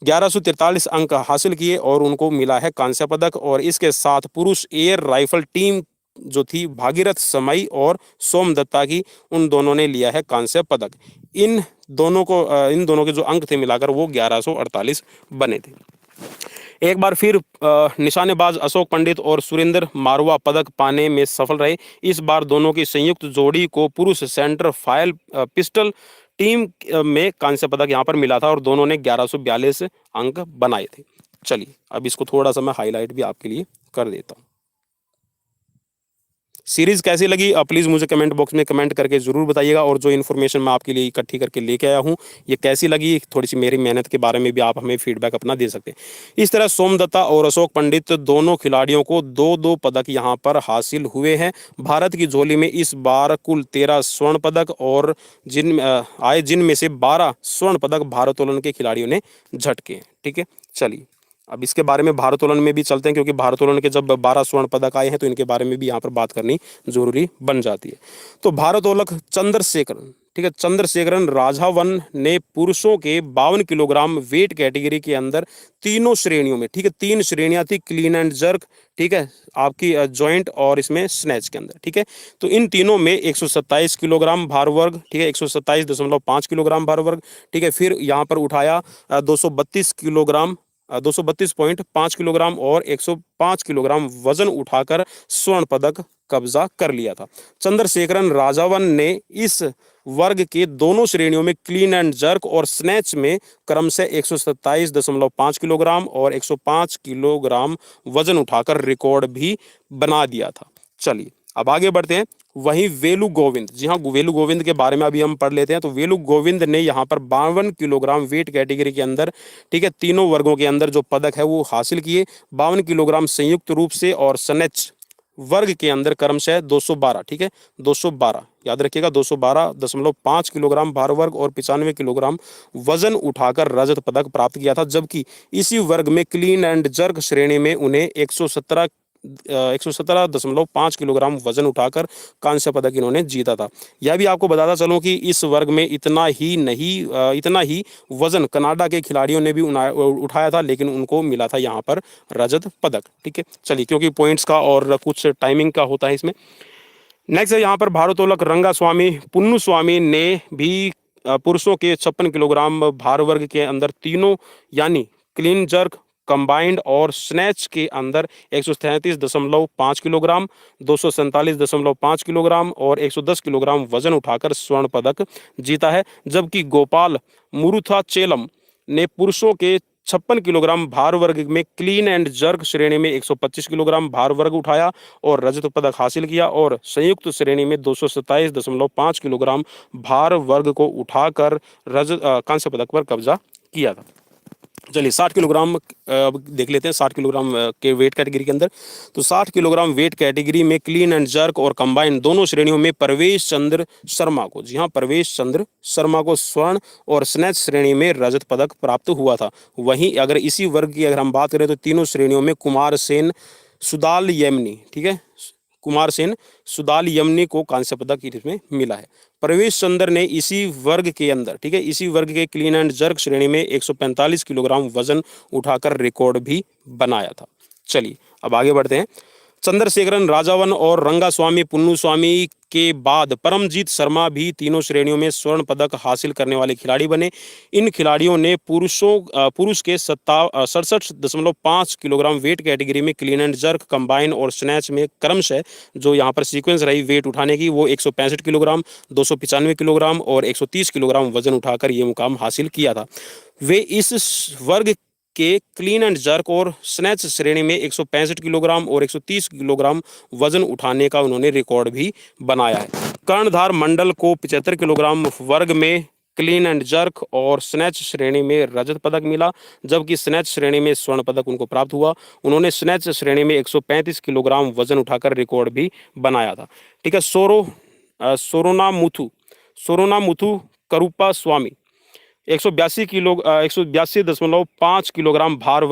1143 अंक हासिल किए और उनको मिला है कांस्य पदक। और इसके साथ पुरुष एयर राइफल टीम जो थी भागीरथ समई और सोम दत्ता की, उन दोनों ने लिया है कांस्य पदक। इन दोनों के जो अंक थे मिलाकर वो 1148 बने थे। एक बार फिर निशानेबाज अशोक पंडित और सुरेंद्र मारवा पदक पाने में सफल रहे। इस बार दोनों की संयुक्त जोड़ी को पुरुष सेंटर फायर पिस्टल टीम में कांस्य पदक यहाँ पर मिला था और दोनों ने 1142 अंक बनाए थे। चलिए अब इसको थोड़ा सा मैं हाईलाइट भी आपके लिए कर देता हूँ। सीरीज कैसी लगी प्लीज़ मुझे कमेंट बॉक्स में कमेंट करके ज़रूर बताइएगा। और जो इन्फॉर्मेशन मैं आपके लिए इकट्ठी करके लेके आया हूँ ये कैसी लगी, थोड़ी सी मेरी मेहनत के बारे में भी आप हमें फीडबैक अपना दे सकते हैं। इस तरह सोमदत्ता और अशोक पंडित दोनों खिलाड़ियों को 2-2 पदक यहाँ पर हासिल हुए हैं। भारत की झोली में इस बार कुल 13 स्वर्ण पदक और जिनमें से 12 स्वर्ण पदक भारोत्तोलन के खिलाड़ियों ने झटके हैं। ठीक है, चलिए अब इसके बारे में भारोत्तोलन में भी चलते हैं क्योंकि भारोत्तोलन के जब 12 स्वर्ण पदक आए हैं तो इनके बारे में भी यहाँ पर बात करनी जरूरी बन जाती है। तो भारोत्तोलक चंद्रशेखरन, ठीक है, चंद्रशेखरन राजावन ने पुरुषों के 52 किलोग्राम वेट कैटेगरी के अंदर तीनों श्रेणियों में, ठीक है, 3 श्रेणियां थी, क्लीन एंड जर्क, ठीक है, आपकी जॉइंट और इसमें स्नैच के अंदर। ठीक है, तो इन तीनों में 127 किलोग्राम भार वर्ग, ठीक है, 127.5 किलोग्राम भार वर्ग, ठीक है, फिर यहाँ पर उठाया 232 किलोग्राम 232.5 किलोग्राम और 105 किलोग्राम वजन उठाकर स्वर्ण पदक कब्जा कर लिया था। चंद्रशेखरन राजावन ने इस वर्ग के दोनों श्रेणियों में क्लीन एंड जर्क और स्नैच में क्रमशः 127.5 किलोग्राम और 105 किलोग्राम वजन उठाकर रिकॉर्ड भी बना दिया था। चलिए अब आगे बढ़ते हैं। वहीं वेलु गोविंद, जी हाँ, वेलु गोविंद के बारे में अभी हम पढ़ लेते हैं। तो वेलु गोविंद ने यहाँ पर 52 किलोग्राम वेट कैटेगरी के अंदर, ठीक है, तीनों वर्गों के अंदर जो पदक है वो हासिल किए। 52 किलोग्राम संयुक्त रूप से और स्नैच वर्ग के अंदर क्रमशः 212, ठीक है, 212 याद रखिएगा, 212.5 किलोग्राम भार वर्ग और 95 किलोग्राम वजन उठाकर रजत पदक प्राप्त किया था। जबकि इसी वर्ग में क्लीन एंड जर्क श्रेणी में उन्हें 117.5 किलोग्राम वजन उठाकर कांस्य पदक इन्होंने जीता था। यह भी आपको बताता चलूं कि इस वर्ग में इतना ही वजन कनाडा के खिलाड़ियों ने भी उठाया था, लेकिन उनको मिला था यहाँ पर रजत पदक। ठीक है, चलिए, क्योंकि पॉइंट्स का और कुछ टाइमिंग का होता है इसमें। नेक्स्ट है यहाँ पर भारोत्तोलक रंगास्वामी पुन्नुस्वामी ने भी पुरुषों के 56 किलोग्राम भार वर्ग के अंदर तीनों यानी क्लीन जर्क, कंबाइंड और स्नैच के अंदर 133.5 किलोग्राम, 247.5 किलोग्राम और 110 किलोग्राम वजन उठाकर स्वर्ण पदक जीता है। जबकि गोपाल मुरुथाचेलम ने पुरुषों के 56 किलोग्राम भार वर्ग में क्लीन एंड जर्क श्रेणी में 125 किलोग्राम भार वर्ग उठाया और रजत पदक हासिल किया, और संयुक्त श्रेणी में 227.5 किलोग्राम भार वर्ग को उठाकर कांस्य पदक पर कब्जा किया था। चलिए 60 किलोग्राम देख लेते हैं। 60 किलोग्राम के वेट कैटेगरी के अंदर, तो 60 किलोग्राम वेट कैटेगरी में क्लीन एंड जर्क और कंबाइन दोनों श्रेणियों में प्रवेश चंद्र शर्मा को, जी हाँ, प्रवेश चंद्र शर्मा को स्वर्ण और स्नैच श्रेणी में रजत पदक प्राप्त हुआ था। वहीं अगर इसी वर्ग की अगर हम बात करें तो तीनों श्रेणियों में कुमार सेन सुदाल यमनी, ठीक है, कुमार सेन सुदाल यमनी को कांस्य पदक इसमें मिला है। प्रवेश चंद्र ने इसी वर्ग के अंदर, ठीक है, इसी वर्ग के क्लीन एंड जर्क श्रेणी में 145 किलोग्राम वजन उठाकर रिकॉर्ड भी बनाया था। चलिए अब आगे बढ़ते हैं। चंद्रशेखरन राजावन और रंगास्वामी पुन्नुस्वामी के बाद परमजीत शर्मा भी तीनों श्रेणियों में स्वर्ण पदक हासिल करने वाले खिलाड़ी बने। इन खिलाड़ियों ने पुरुष के 67.5 किलोग्राम वेट कैटेगरी में क्लीन एंड जर्क, कंबाइन और स्नैच में क्रमशः जो यहाँ पर सीक्वेंस रही वेट उठाने की, वो 165 किलोग्राम, 295 किलोग्राम और 130 किलोग्राम वजन उठाकर ये मुकाम हासिल किया था। वे इस वर्ग के क्लीन एंड जर्क और स्नैच श्रेणी में 165 किलोग्राम और 130 किलोग्राम वजन उठाने का उन्होंने रिकॉर्ड भी बनाया है। कर्णधार मंडल को 75 किलोग्राम वर्ग में क्लीन एंड जर्क और स्नैच श्रेणी में रजत पदक मिला, जबकि स्नैच श्रेणी में स्वर्ण पदक उनको प्राप्त हुआ। उन्होंने स्नैच श्रेणी में 135 किलोग्राम वजन उठाकर रिकॉर्ड भी बनाया था। ठीक है, सोरोना मुथु करुप्पा स्वामी 182.5 किलोग्राम भार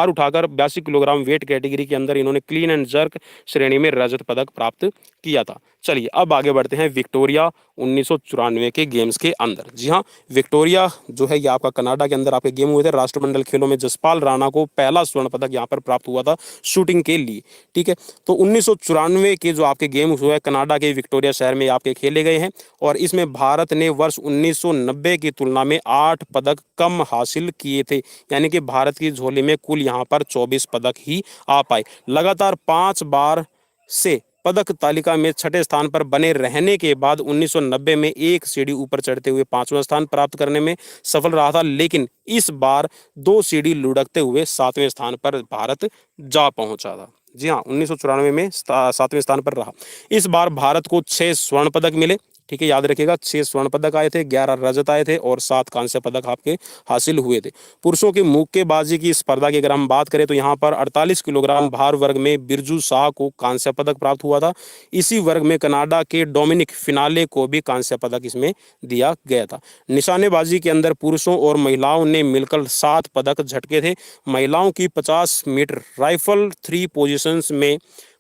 उठाकर 82 किलोग्राम वेट कैटेगरी के अंदर इन्होंने क्लीन एंड जर्क श्रेणी में रजत पदक प्राप्त किया था। चलिए अब आगे बढ़ते हैं विक्टोरिया 1994 के गेम्स के अंदर। जी हाँ, विक्टोरिया जो है ये आपका कनाडा के अंदर आपके गेम हुए थे। राष्ट्रमंडल खेलों में जसपाल राणा को पहला स्वर्ण पदक यहाँ पर प्राप्त हुआ था शूटिंग के लिए। ठीक है, तो 1994 के जो आपके गेम हुए कनाडा के विक्टोरिया शहर में आपके खेले गए हैं, और इसमें भारत ने वर्ष 1990 की तुलना में 8 पदक कम हासिल किए थे, यानी कि भारत की झोली में कुल यहाँ पर 24 पदक ही आ पाए। लगातार 5 बार से पदक तालिका में छठे स्थान पर बने रहने के बाद 1990 में एक सीढ़ी ऊपर चढ़ते हुए 5वां स्थान प्राप्त करने में सफल रहा था, लेकिन इस बार 2 सीढ़ी लुढ़कते हुए 7वें स्थान पर भारत जा पहुंचा था। जी हाँ, 1994 में 7वें स्थान पर रहा। इस बार भारत को 6 स्वर्ण पदक मिले। ठीक है, याद रखिएगा, 6 स्वर्ण पदक आए थे, 11 रजत आए थे और 7 कांस्य पदक आपके हासिल हुए थे। पुरुषों की मुक्केबाजी की स्पर्धा की अगर हम बात करें तो यहाँ पर 48 किलोग्राम भार वर्ग में बिरजू शाह को कांस्य पदक प्राप्त हुआ था। इसी वर्ग में कनाडा के डोमिनिक फिनाले को भी कांस्य पदक इसमें दिया गया था। निशानेबाजी के अंदर पुरुषों और महिलाओं ने मिलकर 7 पदक झटके थे। महिलाओं की 50 मीटर राइफल 3 पोजीशंस में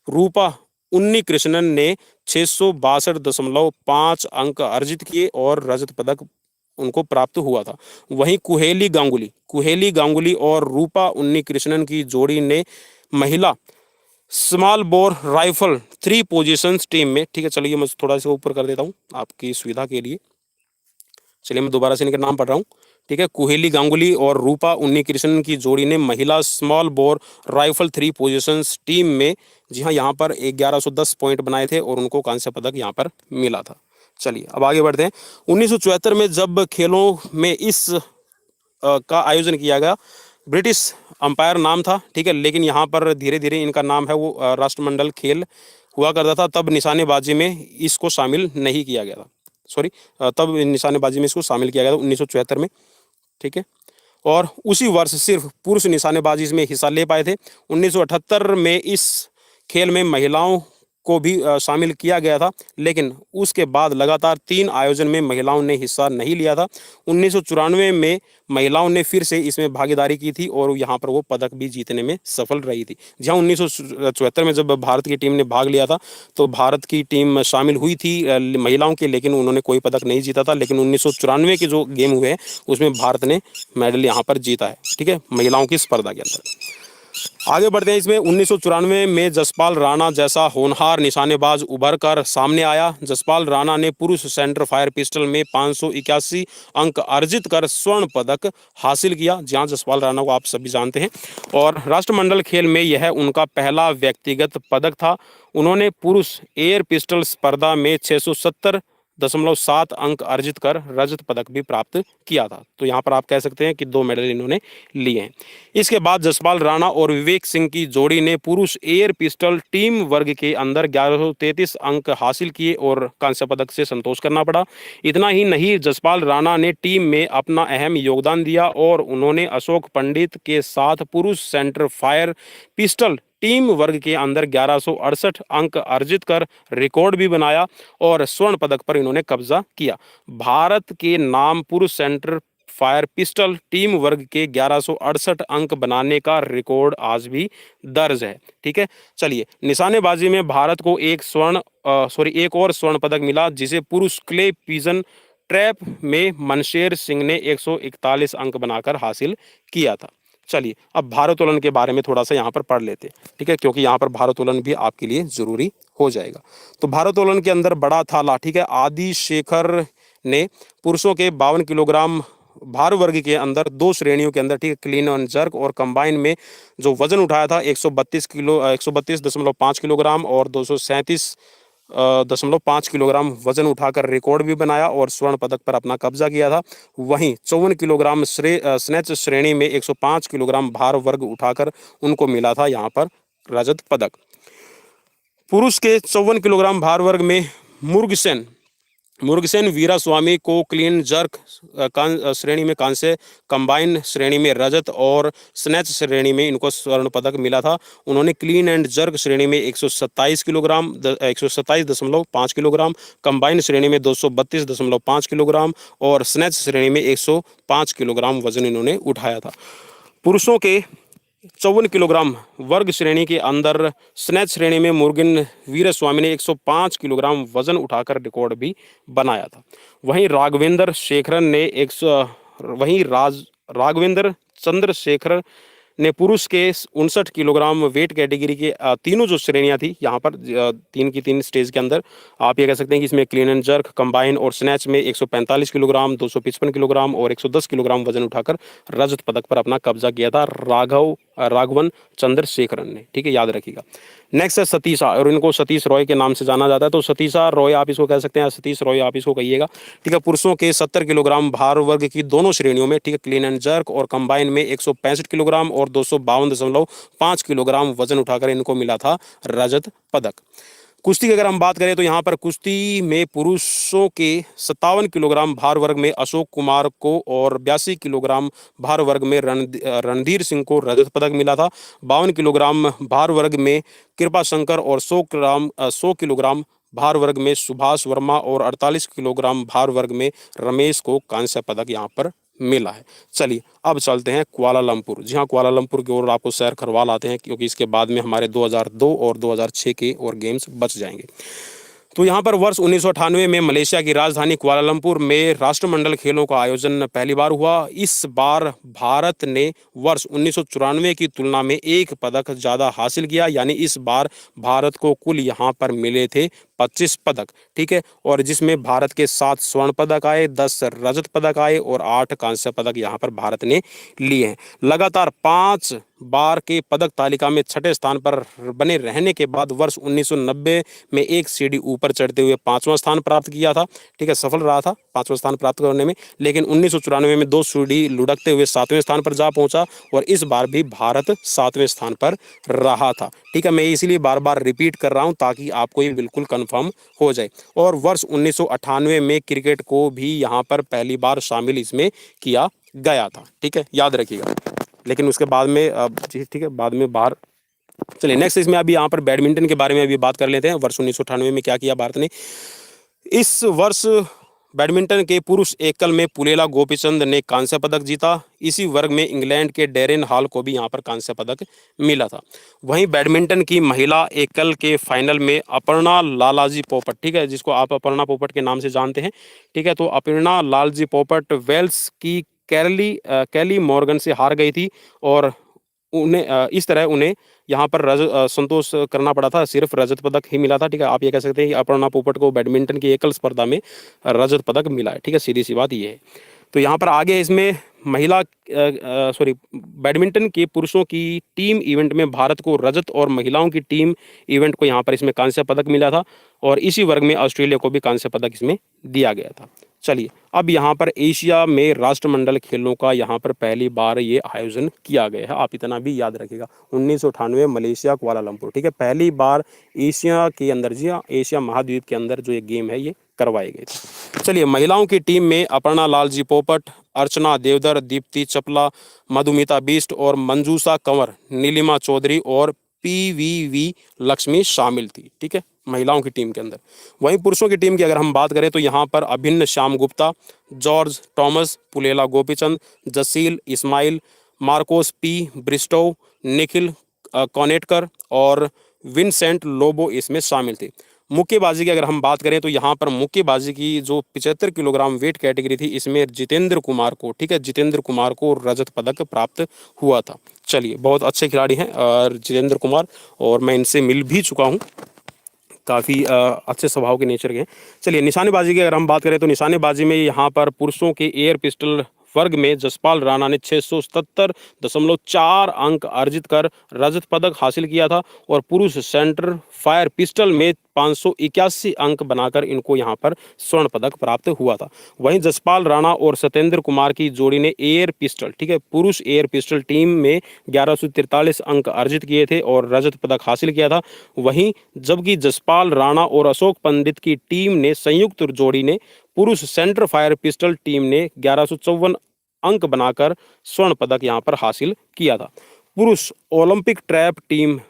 रूपा उन्नीकृष्णन ने 662.5 अंक अर्जित किए और रजत पदक उनको प्राप्त हुआ था। वहीं कुहेली गांगुली और रूपा उन्नीकृष्णन की जोड़ी ने महिला small bore rifle 3 positions team में, ठीक है, चलिए मैं थोड़ा सा ऊपर कर देता हूँ आपकी सुविधा के लिए। चलिए मैं दोबारा से इनके नाम पढ़ रहा हूँ। ठीक है, कुहेली गांगुली और रूपा उन्नीकृष्णन की जोड़ी ने महिला small bore rifle 3 positions team में, जी हाँ, यहाँ पर 1110 पॉइंट बनाए थे और उनको कांस्य पदक यहाँ पर मिला था। चलिए अब आगे बढ़ते हैं। 1974 में जब खेलों में इस का आयोजन किया गया, ब्रिटिश अंपायर नाम था, ठीक है, लेकिन यहाँ पर धीरे धीरे इनका नाम है वो राष्ट्रमंडल खेल हुआ करता था। तब निशानेबाजी में इसको शामिल नहीं किया गया था, तब निशानेबाजी में इसको शामिल किया गया था 1974 में। ठीक है, और उसी वर्ष सिर्फ पुरुष निशानेबाजी में हिस्सा ले पाए थे। 1978 में इस खेल में महिलाओं को भी शामिल किया गया था, लेकिन उसके बाद लगातार 3 आयोजन में महिलाओं ने हिस्सा नहीं लिया था। 1994 में महिलाओं ने फिर से इसमें भागीदारी की थी और यहाँ पर वो पदक भी जीतने में सफल रही थी। जहाँ 1974 में जब भारत की टीम ने भाग लिया था तो भारत की टीम शामिल हुई थी महिलाओं के, लेकिन उन्होंने कोई पदक नहीं जीता था। लेकिन 1994 के जो गेम हुए हैं उसमें भारत ने मेडल यहाँ पर जीता है, ठीक है, महिलाओं की स्पर्धा के अंदर। आगे बढ़ते हैं। इसमें 1994 में जसपाल राणा जैसा होनहार निशानेबाज उभर कर सामने आया। जसपाल राणा ने पुरुष सेंटर फायर पिस्टल में 581 अंक अर्जित कर स्वर्ण पदक हासिल किया। जहां जसपाल राणा को आप सभी जानते हैं और राष्ट्रमंडल खेल में यह उनका पहला व्यक्तिगत पदक था। उन्होंने पुरुष एयर पिस्टल स्पर्धा में 670.7 अंक अर्जित कर रजत पदक भी प्राप्त किया था। तो यहाँ पर आप कह सकते हैं कि 2 मेडल इन्होंने लिए हैं। इसके बाद जसपाल राणा और विवेक सिंह की जोड़ी ने पुरुष एयर पिस्टल टीम वर्ग के अंदर 1133 अंक हासिल किए और कांस्य पदक से संतोष करना पड़ा। इतना ही नहीं, जसपाल राणा ने टीम में अपना अहम योगदान दिया और उन्होंने अशोक पंडित के साथ पुरुष सेंटर फायर पिस्टल टीम वर्ग के अंदर 1168 अंक अर्जित कर रिकॉर्ड भी बनाया और स्वर्ण पदक पर इन्होंने कब्जा किया। भारत के नाम पुरुष सेंटर फायर पिस्टल टीम वर्ग के 1168 अंक बनाने का रिकॉर्ड आज भी दर्ज है, ठीक है। चलिए, निशानेबाजी में भारत को एक और स्वर्ण पदक मिला, जिसे पुरुष क्ले पिजन ट्रैप में मनशेर सिंह ने 141 अंक बनाकर हासिल किया था। चलिए, अब भारोत्तोलन के बारे में थोड़ा सा यहाँ पर पढ़ लेते हैं, ठीक है, क्योंकि यहाँ पर भारोत्तोलन भी आपके लिए जरूरी हो जाएगा। तो भारोत्तोलन के अंदर बड़ा थाला, ठीक है, आदि शेखर ने पुरुषों के 52 किलोग्राम भार वर्ग के अंदर 2 श्रेणियों के अंदर, ठीक है, क्लीन एंड जर्क और कंबाइन में जो वजन उठाया था 132.5 किलोग्राम और 237.5 किलोग्राम वजन उठाकर रिकॉर्ड भी बनाया और स्वर्ण पदक पर अपना कब्जा किया था। वहीं 54 किलोग्राम स्नैच श्रेणी में 105 किलोग्राम भार वर्ग उठाकर उनको मिला था यहाँ पर रजत पदक। पुरुष के 54 किलोग्राम भार वर्ग में मुरुगसेन वीरास्वामी को क्लीन जर्क श्रेणी में कांस्य, कंबाइन श्रेणी में रजत और स्नैच श्रेणी में इनको स्वर्ण पदक मिला था। उन्होंने क्लीन एंड जर्क श्रेणी में 127.5 किलोग्राम, कंबाइन श्रेणी में 232.5 किलोग्राम और स्नैच श्रेणी में 105 किलोग्राम वजन इन्होंने उठाया था। पुरुषों के 54 किलोग्राम वर्ग श्रेणी के अंदर स्नैच श्रेणी में मुरुगन वीरस्वामी ने 105 किलोग्राम वजन उठाकर रिकॉर्ड भी बनाया था। वहीं राघवेंद्र चंद्रशेखर ने पुरुष के 59 किलोग्राम वेट कैटेगरी के तीनों जो श्रेणियां थी यहाँ पर 3 की 3 स्टेज के अंदर आप ये कह सकते हैं कि इसमें क्लीन एंड जर्क, कंबाइन और स्नैच में 145 किलोग्राम, 255 किलोग्राम और 110 किलोग्राम वजन उठाकर रजत पदक पर अपना कब्जा किया था राघवन चंद्रशेखरन ने, ठीक है, याद रखिएगा। नेक्स्ट है सतीशा, और इनको सतीश रॉय के नाम से जाना जाता है। तो सतीशा रॉय आप इसको कह सकते हैं, सतीश रॉय आप इसको कहिएगा, ठीक है। पुरुषों के 70 किलोग्राम भार वर्ग की दोनों श्रेणियों में, ठीक है, क्लीन एंड जर्क और कंबाइन में 165 किलोग्राम और 252.5 किलोग्राम वजन उठाकर इनको मिला था रजत पदक। कुश्ती की अगर हम बात करें तो यहाँ पर कुश्ती में पुरुषों के 57 किलोग्राम भार वर्ग में अशोक कुमार को और 82 किलोग्राम भार वर्ग में रणधीर सिंह को रजत पदक मिला था। 52 किलोग्राम भार वर्ग में कृपा शंकर और 100 किलोग्राम भार वर्ग में सुभाष वर्मा और 48 किलोग्राम भार वर्ग में रमेश को कांस्य पदक यहाँ पर मिला है। चलिए, अब चलते हैं कुआलालंपुर। जी हाँ, कुआलालंपुर की ओर आपको सैर करवा लाते हैं, क्योंकि इसके बाद में हमारे 2002 और 2006 के और गेम्स बच जाएंगे। तो यहाँ पर वर्ष 1998 में मलेशिया की राजधानी कुआलालंपुर में राष्ट्रमंडल खेलों का आयोजन पहली बार हुआ। इस बार भारत ने वर्ष 1994 की तुलना में 1 पदक ज़्यादा हासिल किया, यानी इस बार भारत को कुल यहाँ पर मिले थे 25 पदक, ठीक है, और जिसमें भारत के 7 स्वर्ण पदक आए, 10 रजत पदक आए और 8 कांस्य पदक यहाँ पर भारत ने लिए हैं। लगातार 5 बार के पदक तालिका में 6ठे स्थान पर बने रहने के बाद वर्ष 1990 में एक सीढ़ी ऊपर चढ़ते हुए 5वां स्थान प्राप्त किया था, ठीक है, सफल रहा था 5वां स्थान प्राप्त करने में। लेकिन 1994 में 2 सीढ़ी लुढ़कते हुए 7वें स्थान पर जा पहुंचा और इस बार भी भारत 7वें स्थान पर रहा था, ठीक है। मैं इसलिए बार बार रिपीट कर रहा हूं ताकि आपको ये बिल्कुल कंफर्म हो जाए। और वर्ष 1998 में क्रिकेट को भी यहाँ पर पहली बार शामिल इसमें किया गया था, ठीक है, याद रखिएगा। लेकिन उसके बाद में ठीक है, बाद में बाहर चलिए नेक्स्ट इसमें अभी यहाँ पर बैडमिंटन के बारे में अभी बात कर लेते हैं। वर्ष 1998 में क्या किया भारत ने। इस वर्ष बैडमिंटन के पुरुष एकल में पुलेला गोपीचंद ने कांस्य पदक जीता। इसी वर्ग में इंग्लैंड के डेरेन हॉल को भी यहाँ पर कांस्य पदक मिला था। वहीं बैडमिंटन की महिला एकल के फाइनल में अपर्णा लालाजी पोपट, ठीक है, जिसको आप अपर्णा पोपट के नाम से जानते हैं, ठीक है, तो अपर्णा लालजी पोपट वेल्स की कैली मॉर्गन से हार गई थी और उन्हें इस तरह उन्हें यहाँ पर संतोष करना पड़ा था, सिर्फ रजत पदक ही मिला था। ठीक है, आप ये कह सकते हैं कि अपर्णा पोपट को बैडमिंटन की एकल स्पर्धा में रजत पदक मिला है। ठीक है, सीधी सी बात ये है। तो यहाँ पर आगे इसमें बैडमिंटन के पुरुषों की टीम इवेंट में भारत को रजत और महिलाओं की टीम इवेंट को यहाँ पर इसमें कांस्य पदक मिला था और इसी वर्ग में ऑस्ट्रेलिया को भी कांस्य पदक इसमें दिया गया था। चलिए अब यहाँ पर एशिया में राष्ट्रमंडल खेलों का यहाँ पर पहली बार ये आयोजन किया गया है। आप इतना भी याद रखिएगा, 1998 मलेशिया कुआलालंपुर। ठीक है, पहली बार एशिया के अंदर, जी हाँ, एशिया महाद्वीप के अंदर जो ये गेम है ये करवाए गए थे। चलिए महिलाओं की टीम में अपर्णा लालजी पोपट, अर्चना देवधर, दीप्ति चपला, मधुमिता बिष्ट और मंजूषा कंवर, नीलिमा चौधरी और PVV लक्ष्मी शामिल थी। ठीक है, महिलाओं की टीम के अंदर। वहीं पुरुषों की टीम की अगर हम बात करें तो यहाँ पर अभिन्न श्याम गुप्ता, जॉर्ज टॉमस, पुलेला गोपीचंद, जसील इस्माइल, मार्कोस P ब्रिस्टो, निखिल कॉनेटकर और विंसेंट लोबो इसमें शामिल थे। मुक्केबाजी की अगर हम बात करें तो यहाँ पर मुक्केबाजी की जो 75 किलोग्राम वेट कैटेगरी थी इसमें जितेंद्र कुमार को, ठीक है, जितेंद्र कुमार को रजत पदक प्राप्त हुआ था। चलिए बहुत अच्छे खिलाड़ी हैं और जितेंद्र कुमार, और मैं इनसे मिल भी चुका हूँ, काफ़ी अच्छे स्वभाव के नेचर के हैं। चलिए निशानेबाजी की अगर हम बात करें तो निशानेबाजी में यहाँ पर पुरुषों के एयर पिस्टल वर्ग में जसपाल राणा ने 677.4 अंक अर्जित कर रजत पदक हासिल किया था और पुरुष सेंटर फायर पिस्टल में 581 अंक बनाकर इनको यहाँ पर स्वर्ण पदक प्राप्त हुआ था। वहीं जसपाल राणा और सत्येंद्र कुमार की जोड़ी ने एयर पिस्टल, ठीक है, पुरुष एयर पिस्टल टीम में 1143 अंक अर्जित किए थे और रजत पदक हासिल किया था। वहीं जबकि जसपाल राणा और अशोक पंडित की टीम ने संयुक्त जोड़ी ने पुरुष सेंटर फायर पिस्टल टीम ने 1154 अंक बनाकर स्वर्ण पदक यहां पर हासिल किया था। पुरुष ओलंपिक ट्रैप टीम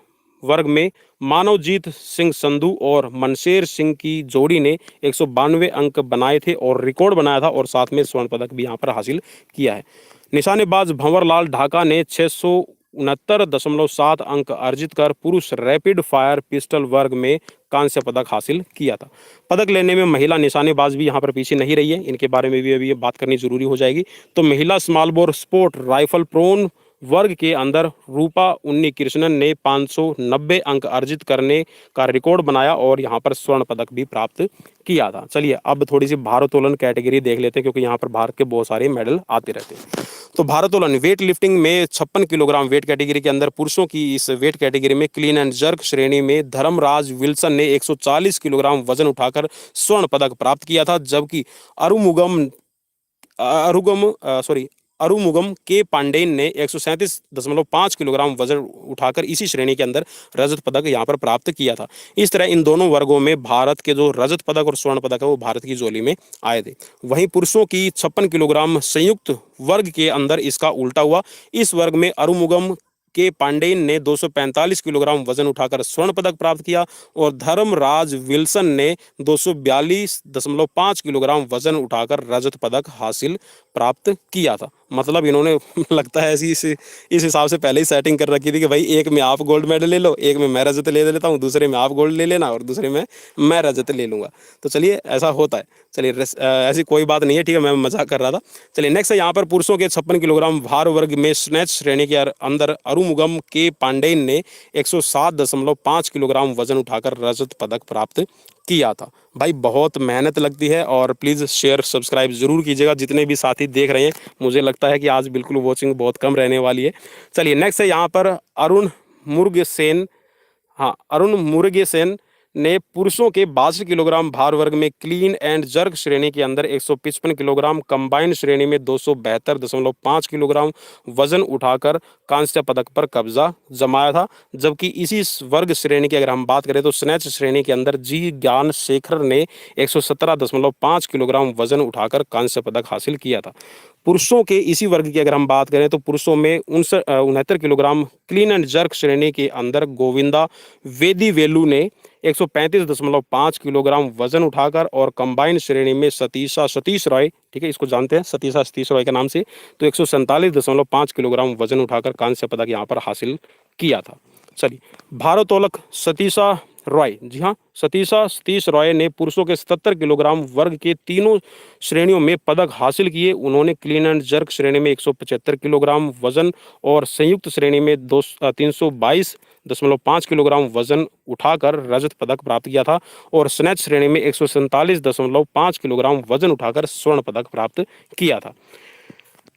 वर्ग में मानवजीत सिंह संधू और मनशेर सिंह की जोड़ी ने 192 अंक बनाए थे और रिकॉर्ड बनाया था और साथ में स्वर्ण पदक भी यहां पर हासिल किया है। निशानेबाज भंवरलाल ढाका ने 669.7 अंक अर्जित कर पुरुष रैपिड फायर पिस्टल वर्ग में कांस्य पदक हासिल किया था। पदक लेने में महिला निशानेबाज भी यहाँ पर पीछे नहीं रही है, इनके बारे में भी अभी बात करनी जरूरी हो जाएगी। तो महिला small bore sport rifle prone वर्ग के अंदर रूपा उन्नी कृष्णन ने 590 अंक अर्जित करने का रिकॉर्ड बनाया और यहाँ पर स्वर्ण पदक भी प्राप्त किया था। चलिए अब थोड़ी सी भारोत्तोलन कैटेगरी देख लेते हैं क्योंकि यहाँ पर भारत के बहुत सारे मेडल आते रहते हैं। तो भारोत्तोलन वेट लिफ्टिंग में 56 किलोग्राम वेट कैटेगरी के अंदर पुरुषों की इस वेट कैटेगरी में क्लीन एंड जर्क श्रेणी में धर्मराज विल्सन ने 140 किलोग्राम वजन उठाकर स्वर्ण पदक प्राप्त किया था, जबकि अरुमुगम के पांडेन ने 137.5 किलोग्राम वजन उठाकर इसी श्रेणी के अंदर रजत पदक यहां पर प्राप्त किया था। इस तरह इन दोनों वर्गों में भारत के जो रजत पदक और स्वर्ण पदक है वो भारत की झोली में आए थे। वहीं पुरुषों की 56 किलोग्राम संयुक्त वर्ग के अंदर इसका उल्टा हुआ। इस वर्ग में अरुमुगम के पांडेन ने 245 किलोग्राम वजन उठाकर स्वर्ण पदक प्राप्त किया और धर्मराज विल्सन ने 242.5 किलोग्राम वजन उठाकर रजत पदक हासिल प्राप्त किया था। मतलब इन्होंने लगता है ऐसी इस हिसाब से पहले ही सेटिंग कर रखी थी कि भाई एक में आप गोल्ड मेडल ले लो, एक में मैं रजत ले लेता हूँ, दूसरे में आप गोल्ड ले लेना और दूसरे में मैं रजत ले लूँगा। तो चलिए ऐसा होता है। चलिए ऐसी कोई बात नहीं है, ठीक है, मैं मजाक कर रहा था। चलिए नेक्स्ट है यहाँ पर पुरुषों के 56 किलोग्राम भार वर्ग में स्नैच श्रेणी के अंदर अरुमुगम के पांडेन ने 107.5 किलोग्राम वजन उठाकर रजत पदक प्राप्त किया था। भाई बहुत मेहनत लगती है और प्लीज़ शेयर सब्सक्राइब जरूर कीजिएगा जितने भी साथी देख रहे हैं। मुझे लगता है कि आज बिल्कुल वॉचिंग बहुत कम रहने वाली है। चलिए नेक्स्ट है यहाँ पर अरुण मुरुगेसेन ने पुरुषों के 62 किलोग्राम भार वर्ग में क्लीन एंड जर्क श्रेणी के अंदर 155 किलोग्राम, कंबाइंड श्रेणी में 272.5 किलोग्राम वजन उठाकर कांस्य पदक पर कब्जा जमाया था। जबकि इसी वर्ग श्रेणी की अगर हम बात करें तो स्नैच श्रेणी के अंदर जी ज्ञान शेखर ने 117.5 किलोग्राम वजन उठाकर कांस्य पदक हासिल किया था। पुरुषों के इसी वर्ग की अगर हम बात करें तो पुरुषों में 69 किलोग्राम क्लीन एंड जर्क श्रेणी के अंदर गोविंदा वेदी-वेलु ने 135.5 किलोग्राम वजन उठाकर, और कंबाइंड श्रेणी में सतीशा सतीश रॉय, ठीक है, इसको जानते हैं सतीशा सतीश रॉय के नाम से, तो 147.5 किलोग्राम वजन उठाकर कांस्य पदक यहाँ पर हासिल किया था। चलिए, भारोत्तोलक सतीशा रॉय, जी हाँ, सतीशा सतीश रॉय ने पुरुषों के 77 किलोग्राम वर्ग के तीनों श्रेणियों में पदक हासिल किए। उन्होंने क्लीन एंड जर्क श्रेणी में 175 किलोग्राम वजन और संयुक्त श्रेणी में 322.5 किलोग्राम वजन उठाकर रजत पदक प्राप्त किया था, और स्नैच श्रेणी में 147.5 किलोग्राम वजन उठाकर स्वर्ण पदक प्राप्त किया था।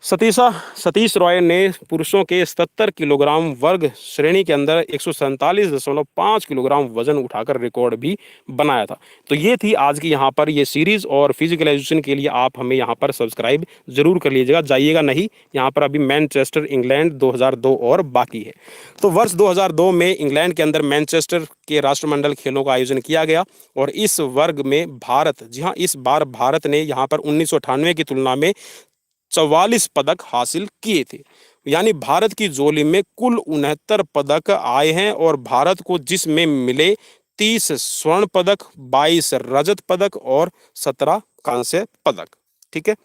सतीशा सतीश रॉय ने पुरुषों के 77 किलोग्राम वर्ग श्रेणी के अंदर 147.5 किलोग्राम वजन उठाकर रिकॉर्ड भी बनाया था। तो ये थी आज की यहाँ पर ये सीरीज, और फिजिकल एजुकेशन के लिए आप हमें यहाँ पर सब्सक्राइब जरूर कर लीजिएगा, जाइएगा नहीं। यहाँ पर अभी मैनचेस्टर इंग्लैंड 2002 और बाकी है। तो वर्ष 2002 में इंग्लैंड के अंदर मैनचेस्टर के राष्ट्रमंडल खेलों का आयोजन किया गया, और इस वर्ग में भारत, जी हाँ, इस बार भारत ने यहाँ पर 1998 की तुलना में 44 पदक हासिल किए थे। यानी भारत की झोली में कुल 69 पदक आए हैं, और भारत को जिसमें मिले 30 स्वर्ण पदक, 22 रजत पदक और 17 कांस्य पदक। ठीक है,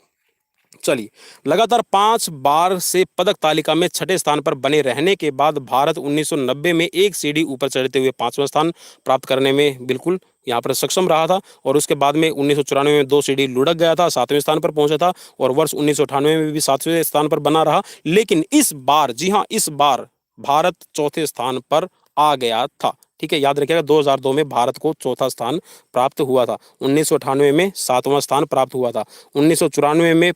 चलिए, लगातार 5 बार से पदक तालिका में छठे स्थान पर बने रहने के बाद भारत 1990 में एक सीढ़ी ऊपर चढ़ते हुए 5वां स्थान प्राप्त करने में बिल्कुल यहाँ पर सक्षम रहा था, और उसके बाद में 1994 में 2 सीढ़ी लुढ़क गया था, 7वें स्थान पर पहुंचा था, और वर्ष 1998 में भी 7वें स्थान पर बना रहा। लेकिन इस बार, जी हाँ, इस बार भारत चौथे स्थान पर आ गया था। ठीक है, याद रखिएगा, 2002 में भारत को चौथा स्थान प्राप्त हुआ था, 1998 में 7वां स्थान प्राप्त हुआ था, 1994 में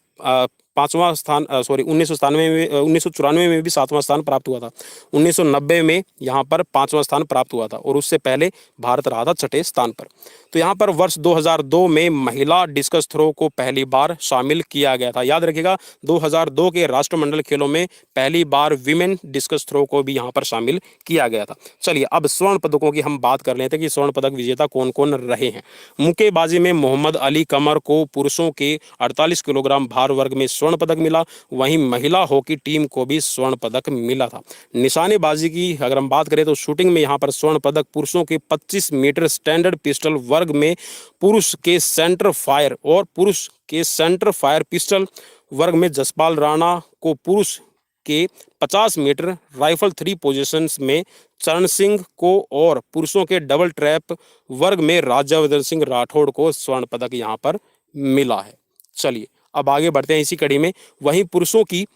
5वां स्थान, 1994 में भी 7वां स्थान प्राप्त हुआ था, 1990 में यहाँ पर 5वां स्थान प्राप्त हुआ था, और उससे पहले भारत रहा था छठे स्थान पर। तो यहाँ पर वर्ष 2002 में महिला डिस्कस थ्रो को पहली बार शामिल किया गया था। याद रखिएगा, 2002 के राष्ट्रमंडल खेलों में पहली बार विमेन डिस्कस थ्रो को भी यहाँ पर शामिल किया गया था। चलिए, अब स्वर्ण पदकों की हम बात कर लेते हैं कि स्वर्ण पदक विजेता कौन कौन रहे हैं। मुक्केबाजी में मोहम्मद अली कमर को पुरुषों के 48 किलोग्राम भार वर्ग में स्वर्ण पदक मिला। वहीं महिला हॉकी टीम को भी स्वर्ण पदक मिला था। निशानेबाजी की अगर हम बात करें तो शूटिंग में यहाँ पर स्वर्ण पदक पुरुषों के 25 मीटर स्टैंडर्ड पिस्टल वर्ग में पुरुष के सेंटर फायर और पुरुष के सेंटर फायर पिस्टल वर्ग में जसपाल राणा को, पुरुष के 50 मीटर राइफल 3 पोजीशंस में चरण सिंह को, और पुरुषों के डबल ट्रैप वर्ग में राज्यवर्धन सिंह राठौड़ को स्वर्ण पदक यहाँ पर मिला है। चलिए, अब आगे बढ़ते हैं इसी कड़ी में। वहीं पुरुषों की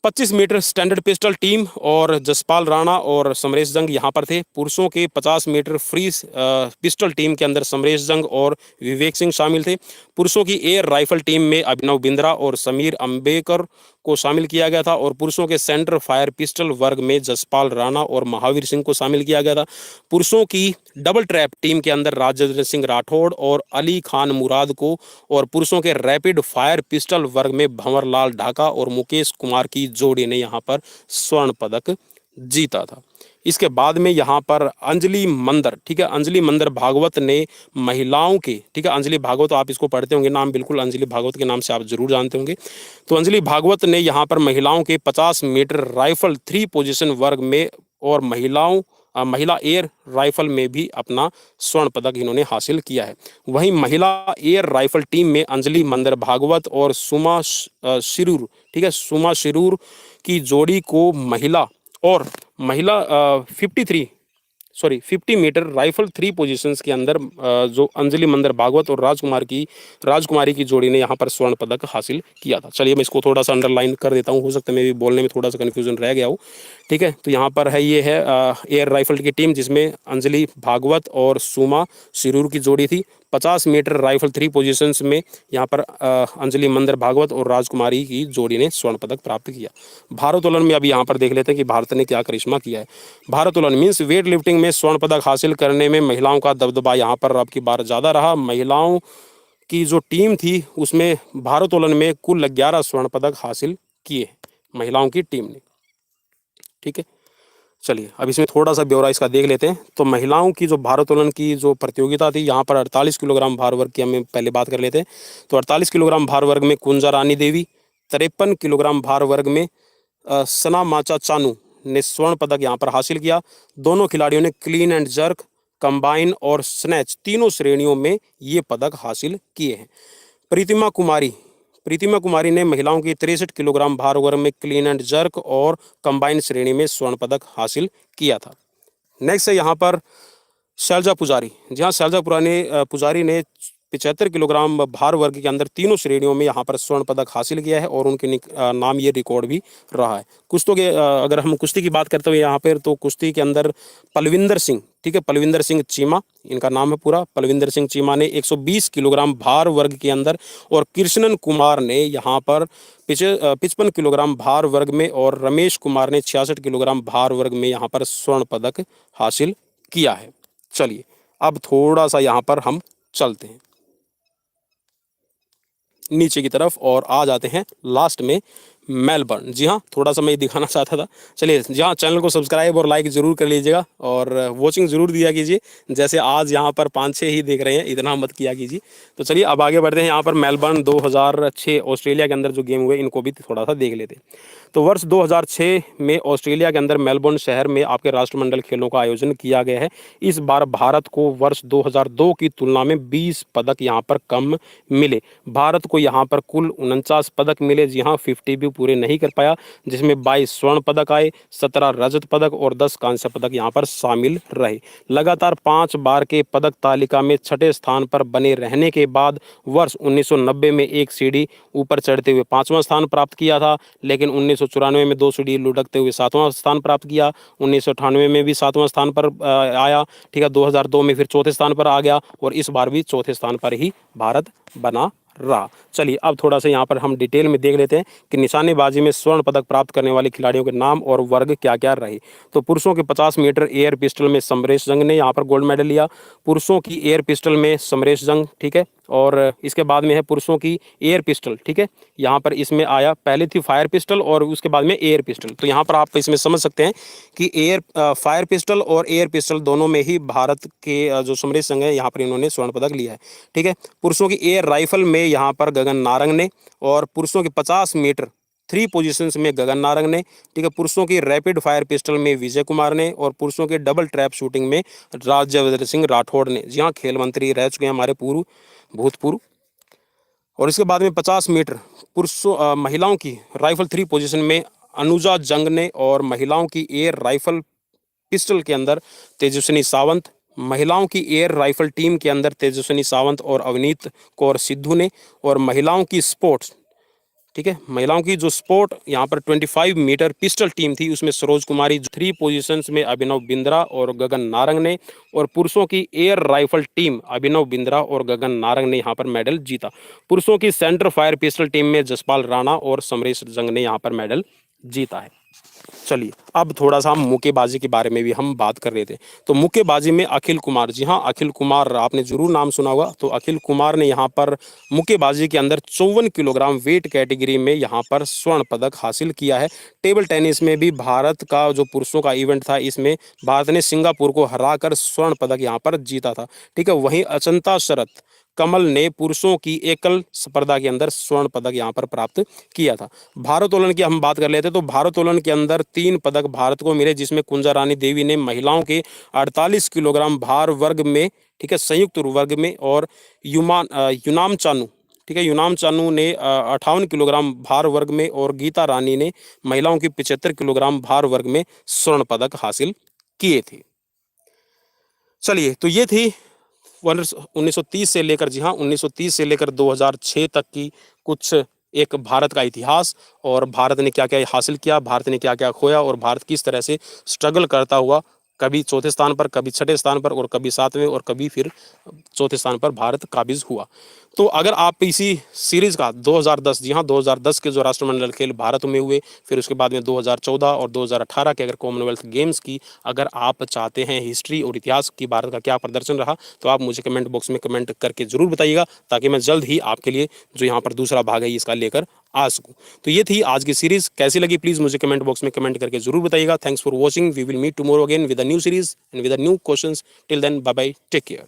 25 मीटर स्टैंडर्ड पिस्टल टीम और जसपाल राणा और समरेश जंग यहाँ पर थे। पुरुषों के 50 मीटर फ्री पिस्टल टीम के अंदर समरेश जंग और विवेक सिंह शामिल थे। पुरुषों की एयर राइफल टीम में अभिनव बिंद्रा और समीर अंबेकर को शामिल किया गया था, और पुरुषों के सेंटर फायर पिस्टल वर्ग में जसपाल राणा और महावीर सिंह को शामिल किया गया था। पुरुषों की डबल ट्रैप टीम के अंदर राज्यवर्धन सिंह राठौड़ और अली खान मुराद को, और पुरुषों के रैपिड फायर पिस्टल वर्ग में भंवरलाल ढाका और मुकेश कुमार की जोड़ी ने यहाँ पर स्वर्ण पदक जीता था। इसके बाद में यहाँ पर अंजलि मंदर, ठीक है, अंजलि मंदर भागवत ने महिलाओं के, ठीक है, अंजलि भागवत, तो आप इसको पढ़ते होंगे, नाम बिल्कुल अंजलि भागवत के नाम से आप जरूर जानते होंगे। तो अंजलि भागवत ने यहाँ पर महिलाओं के 50 मीटर राइफल 3 पोजीशन वर्ग में और महिला एयर राइफल में भी अपना स्वर्ण पदक इन्होंने हासिल किया है। वहीं महिला एयर राइफल टीम में अंजलि मंदर भागवत और सुमा शिरूर, ठीक है, सुमा शिरूर की जोड़ी को महिला 50 मीटर राइफल 3 पोजीशंस के अंदर जो अंजलि मंदर भागवत और राजकुमारी की जोड़ी ने यहाँ पर स्वर्ण पदक हासिल किया था। चलिए, मैं इसको थोड़ा सा अंडरलाइन कर देता हूँ, हो सकता है मैं भी बोलने में थोड़ा सा कन्फ्यूजन रह गया हो। ठीक है, तो यहाँ पर है, ये है एयर राइफल की टीम जिसमें अंजलि भागवत और सुमा शिरूर की जोड़ी थी। 50 मीटर राइफल 3 पोजीशंस में यहाँ पर अंजलि मंदर भागवत और राजकुमारी की जोड़ी ने स्वर्ण पदक प्राप्त किया। भारोत्तोलन में अभी यहाँ पर देख लेते हैं कि भारत ने क्या करिश्मा किया है। भारोत्तोलन मीन्स वेट लिफ्टिंग में स्वर्ण पदक हासिल करने में महिलाओं का दबदबा यहाँ पर अब की बार ज़्यादा रहा। महिलाओं की जो टीम थी उसमें भारोत्तोलन में कुल 11 स्वर्ण पदक हासिल किए महिलाओं की टीम ने। ठीक है, चलिए अब इसमें थोड़ा सा ब्यौरा इसका देख लेते हैं। तो महिलाओं की जो भारोत्तोलन की जो प्रतियोगिता थी यहाँ पर 48 किलोग्राम भार वर्ग की हमें पहले बात कर लेते हैं। तो 48 किलोग्राम भार वर्ग में कुंजा रानी देवी, 53 किलोग्राम भार वर्ग में सना माचा चानू ने स्वर्ण पदक यहाँ पर हासिल किया। दोनों खिलाड़ियों ने क्लीन एंड जर्क, कंबाइन और स्नैच तीनों श्रेणियों में ये पदक हासिल किए हैं। प्रीतिमा कुमारी ने महिलाओं की 63 किलोग्राम भार वर्ग में क्लीन एंड जर्क और कंबाइन श्रेणी में स्वर्ण पदक हासिल किया था। नेक्स्ट है यहाँ पर शैलजा पुजारी। जहाँ शैलजा पुजारी ने 75 किलोग्राम भार वर्ग के अंदर तीनों श्रेणियों में यहाँ पर स्वर्ण पदक हासिल किया है और उनके नाम ये रिकॉर्ड भी रहा है। कुश्तों के अगर हम कुश्ती की बात करते हुए यहाँ पर, तो कुश्ती के अंदर पलविंदर सिंह, ठीक है, पलविंदर सिंह चीमा इनका नाम है पूरा, पलविंदर सिंह चीमा ने 120 किलोग्राम भार वर्ग के अंदर, और कृष्णन कुमार ने यहाँ पर 55 किलोग्राम भार वर्ग में, और रमेश कुमार ने 66 किलोग्राम भार वर्ग में यहाँ पर स्वर्ण पदक हासिल किया है। चलिए अब थोड़ा सा यहाँ पर हम चलते हैं नीचे की तरफ और आ जाते हैं लास्ट में मेलबर्न। जी हाँ, थोड़ा सा मैं दिखाना चाहता था। चलिए, जहाँ चैनल को सब्सक्राइब और लाइक ज़रूर कर लीजिएगा और वॉचिंग ज़रूर दिया कीजिए। जैसे आज यहाँ पर 5-6 ही देख रहे हैं, इतना मत किया कीजिए। तो चलिए अब आगे बढ़ते हैं। यहाँ पर मेलबर्न 2006 ऑस्ट्रेलिया के अंदर जो गेम हुए इनको भी थोड़ा सा देख लेते हैं। तो वर्ष 2006 में ऑस्ट्रेलिया के अंदर मेलबर्न शहर में आपके राष्ट्रमंडल खेलों का आयोजन किया गया है। इस बार भारत को वर्ष 2002 की तुलना में 20 पदक यहाँ पर कम मिले। भारत को यहाँ पर कुल 49 पदक मिले। जी हाँ, 50 भी पूरे नहीं कर पाया, जिसमें 22 स्वर्ण पदक आए, 17 रजत पदक और 10 कांस्य पदक यहाँ पर शामिल रहे। लगातार 5 बार के पदक तालिका में 6ठे स्थान पर बने रहने के बाद वर्ष 1990 में एक सीढ़ी ऊपर चढ़ते हुए 5वां स्थान प्राप्त किया था, लेकिन 1994 में 2 सीढ़ी लुढ़कते हुए 7वां स्थान प्राप्त किया। 1998 में भी 7वां स्थान पर आया, ठीक है। 2002 में फिर चौथे स्थान पर आ गया और इस बार भी चौथे स्थान पर ही भारत बना रहा। चलिए अब थोड़ा सा यहाँ पर हम डिटेल में देख लेते हैं कि निशानेबाजी में स्वर्ण पदक प्राप्त करने वाले खिलाड़ियों के नाम और वर्ग क्या क्या रहे। तो पुरुषों के 50 मीटर एयर पिस्टल में समरेश जंग ने यहाँ पर गोल्ड मेडल लिया। पुरुषों की एयर पिस्टल में समरेश जंग, ठीक है। और इसके बाद में है पुरुषों की एयर पिस्टल, ठीक है। यहाँ पर इसमें आया, पहले थी फायर पिस्टल और उसके बाद में एयर पिस्टल। तो यहाँ पर आप इसमें समझ सकते हैं कि फायर पिस्टल और एयर पिस्टल दोनों में ही भारत के जो समरेश जंग है यहाँ पर इन्होंने स्वर्ण पदक लिया है, ठीक है। पुरुषों की एयर राइफल में यहाँ पर गगन नारंग ने, और पुरुषों के 50 मीटर 3 पोजीशंस में गगन नारंग ने, ठीक है। पुरुषों की रैपिड फायर पिस्टल में विजय कुमार ने, और पुरुषों के डबल ट्रैप शूटिंग में राज्यवर्धन सिंह राठौड़ ने। जी हाँ, खेल मंत्री रह चुके हैं हमारे भूतपूर्व। और इसके बाद में 50 मीटर महिलाओं की राइफल 3 पोजीशन में अनुजा जंग ने, और महिलाओं की एयर राइफल पिस्टल के अंदर तेजस्विनी सावंत, महिलाओं की एयर राइफल टीम के अंदर तेजस्विनी सावंत और अवनीत कौर सिद्धू ने, और महिलाओं की स्पोर्ट्स, ठीक है, महिलाओं की जो स्पोर्ट यहाँ पर 25 मीटर पिस्टल टीम थी उसमें सरोज कुमारी, 3 पोजीशंस में अभिनव बिंद्रा और गगन नारंग ने, और पुरुषों की air rifle team Abhinav Bindra और गगन नारंग ने यहाँ पर मेडल जीता। पुरुषों की सेंटर फायर पिस्टल टीम में जसपाल राणा और समरेश जंग ने यहाँ पर मेडल जीता है। चलिए अब थोड़ा सा हम मुक्केबाजी के बारे में भी हम बात कर रहे थे। तो मुक्केबाजी में अखिल कुमार, जी हाँ, अखिल कुमार आपने जरूर नाम सुना होगा। तो अखिल कुमार ने यहाँ पर मुक्केबाजी के अंदर 54 किलोग्राम वेट कैटेगरी में यहाँ पर स्वर्ण पदक हासिल किया है। टेबल टेनिस में भी भारत का जो पुरुषों का इवेंट था, इसमें भारत ने सिंगापुर को हराकर स्वर्ण पदक यहाँ पर जीता था, ठीक है। वहीं अचंता शरत कमल ने पुरुषों की एकल स्पर्धा के अंदर स्वर्ण पदक यहाँ पर प्राप्त किया था। भारोत्तोलन की हम बात कर लेते हैं। तो भारोत्तोलन के अंदर 3 पदक भारत को मिले, जिसमें कुंजा रानी देवी ने महिलाओं के 48 किलोग्राम भार वर्ग में, ठीक है, संयुक्त वर्ग में, और यूनाम चानू, ठीक है, यूनाम चानू ने 58 किलोग्राम भार वर्ग में, और गीता रानी ने महिलाओं की 75 किलोग्राम भार वर्ग में स्वर्ण पदक हासिल किए थे। चलिए, तो ये थी 1930 से लेकर, जी हाँ, 1930 से लेकर 2006 तक की कुछ एक भारत का इतिहास, और भारत ने क्या क्या हासिल किया, भारत ने क्या क्या खोया, और भारत किस तरह से स्ट्रगल करता हुआ कभी चौथे स्थान पर, कभी छठे स्थान पर और कभी सातवें और कभी फिर चौथे स्थान पर भारत काबिज हुआ। तो अगर आप इसी सीरीज़ का 2010, जी हाँ 2010 के जो राष्ट्रमंडल खेल भारत में हुए, फिर उसके बाद में 2014 और 2018 के अगर कॉमनवेल्थ गेम्स की अगर आप चाहते हैं हिस्ट्री और इतिहास की भारत का क्या प्रदर्शन रहा, तो आप मुझे कमेंट बॉक्स में कमेंट करके ज़रूर बताइएगा, ताकि मैं जल्द ही आपके लिए जो यहाँ पर दूसरा भाग है इसका लेकर आ सकूँ। तो ये थी आज की सीरीज़, कैसी लगी प्लीज़ मुझे कमेंट बॉक्स में कमेंट करके ज़रूर बताइएगा। Thanks for watching, we will meet tomorrow again with a new series and with a new questions. Till then bye bye, take care.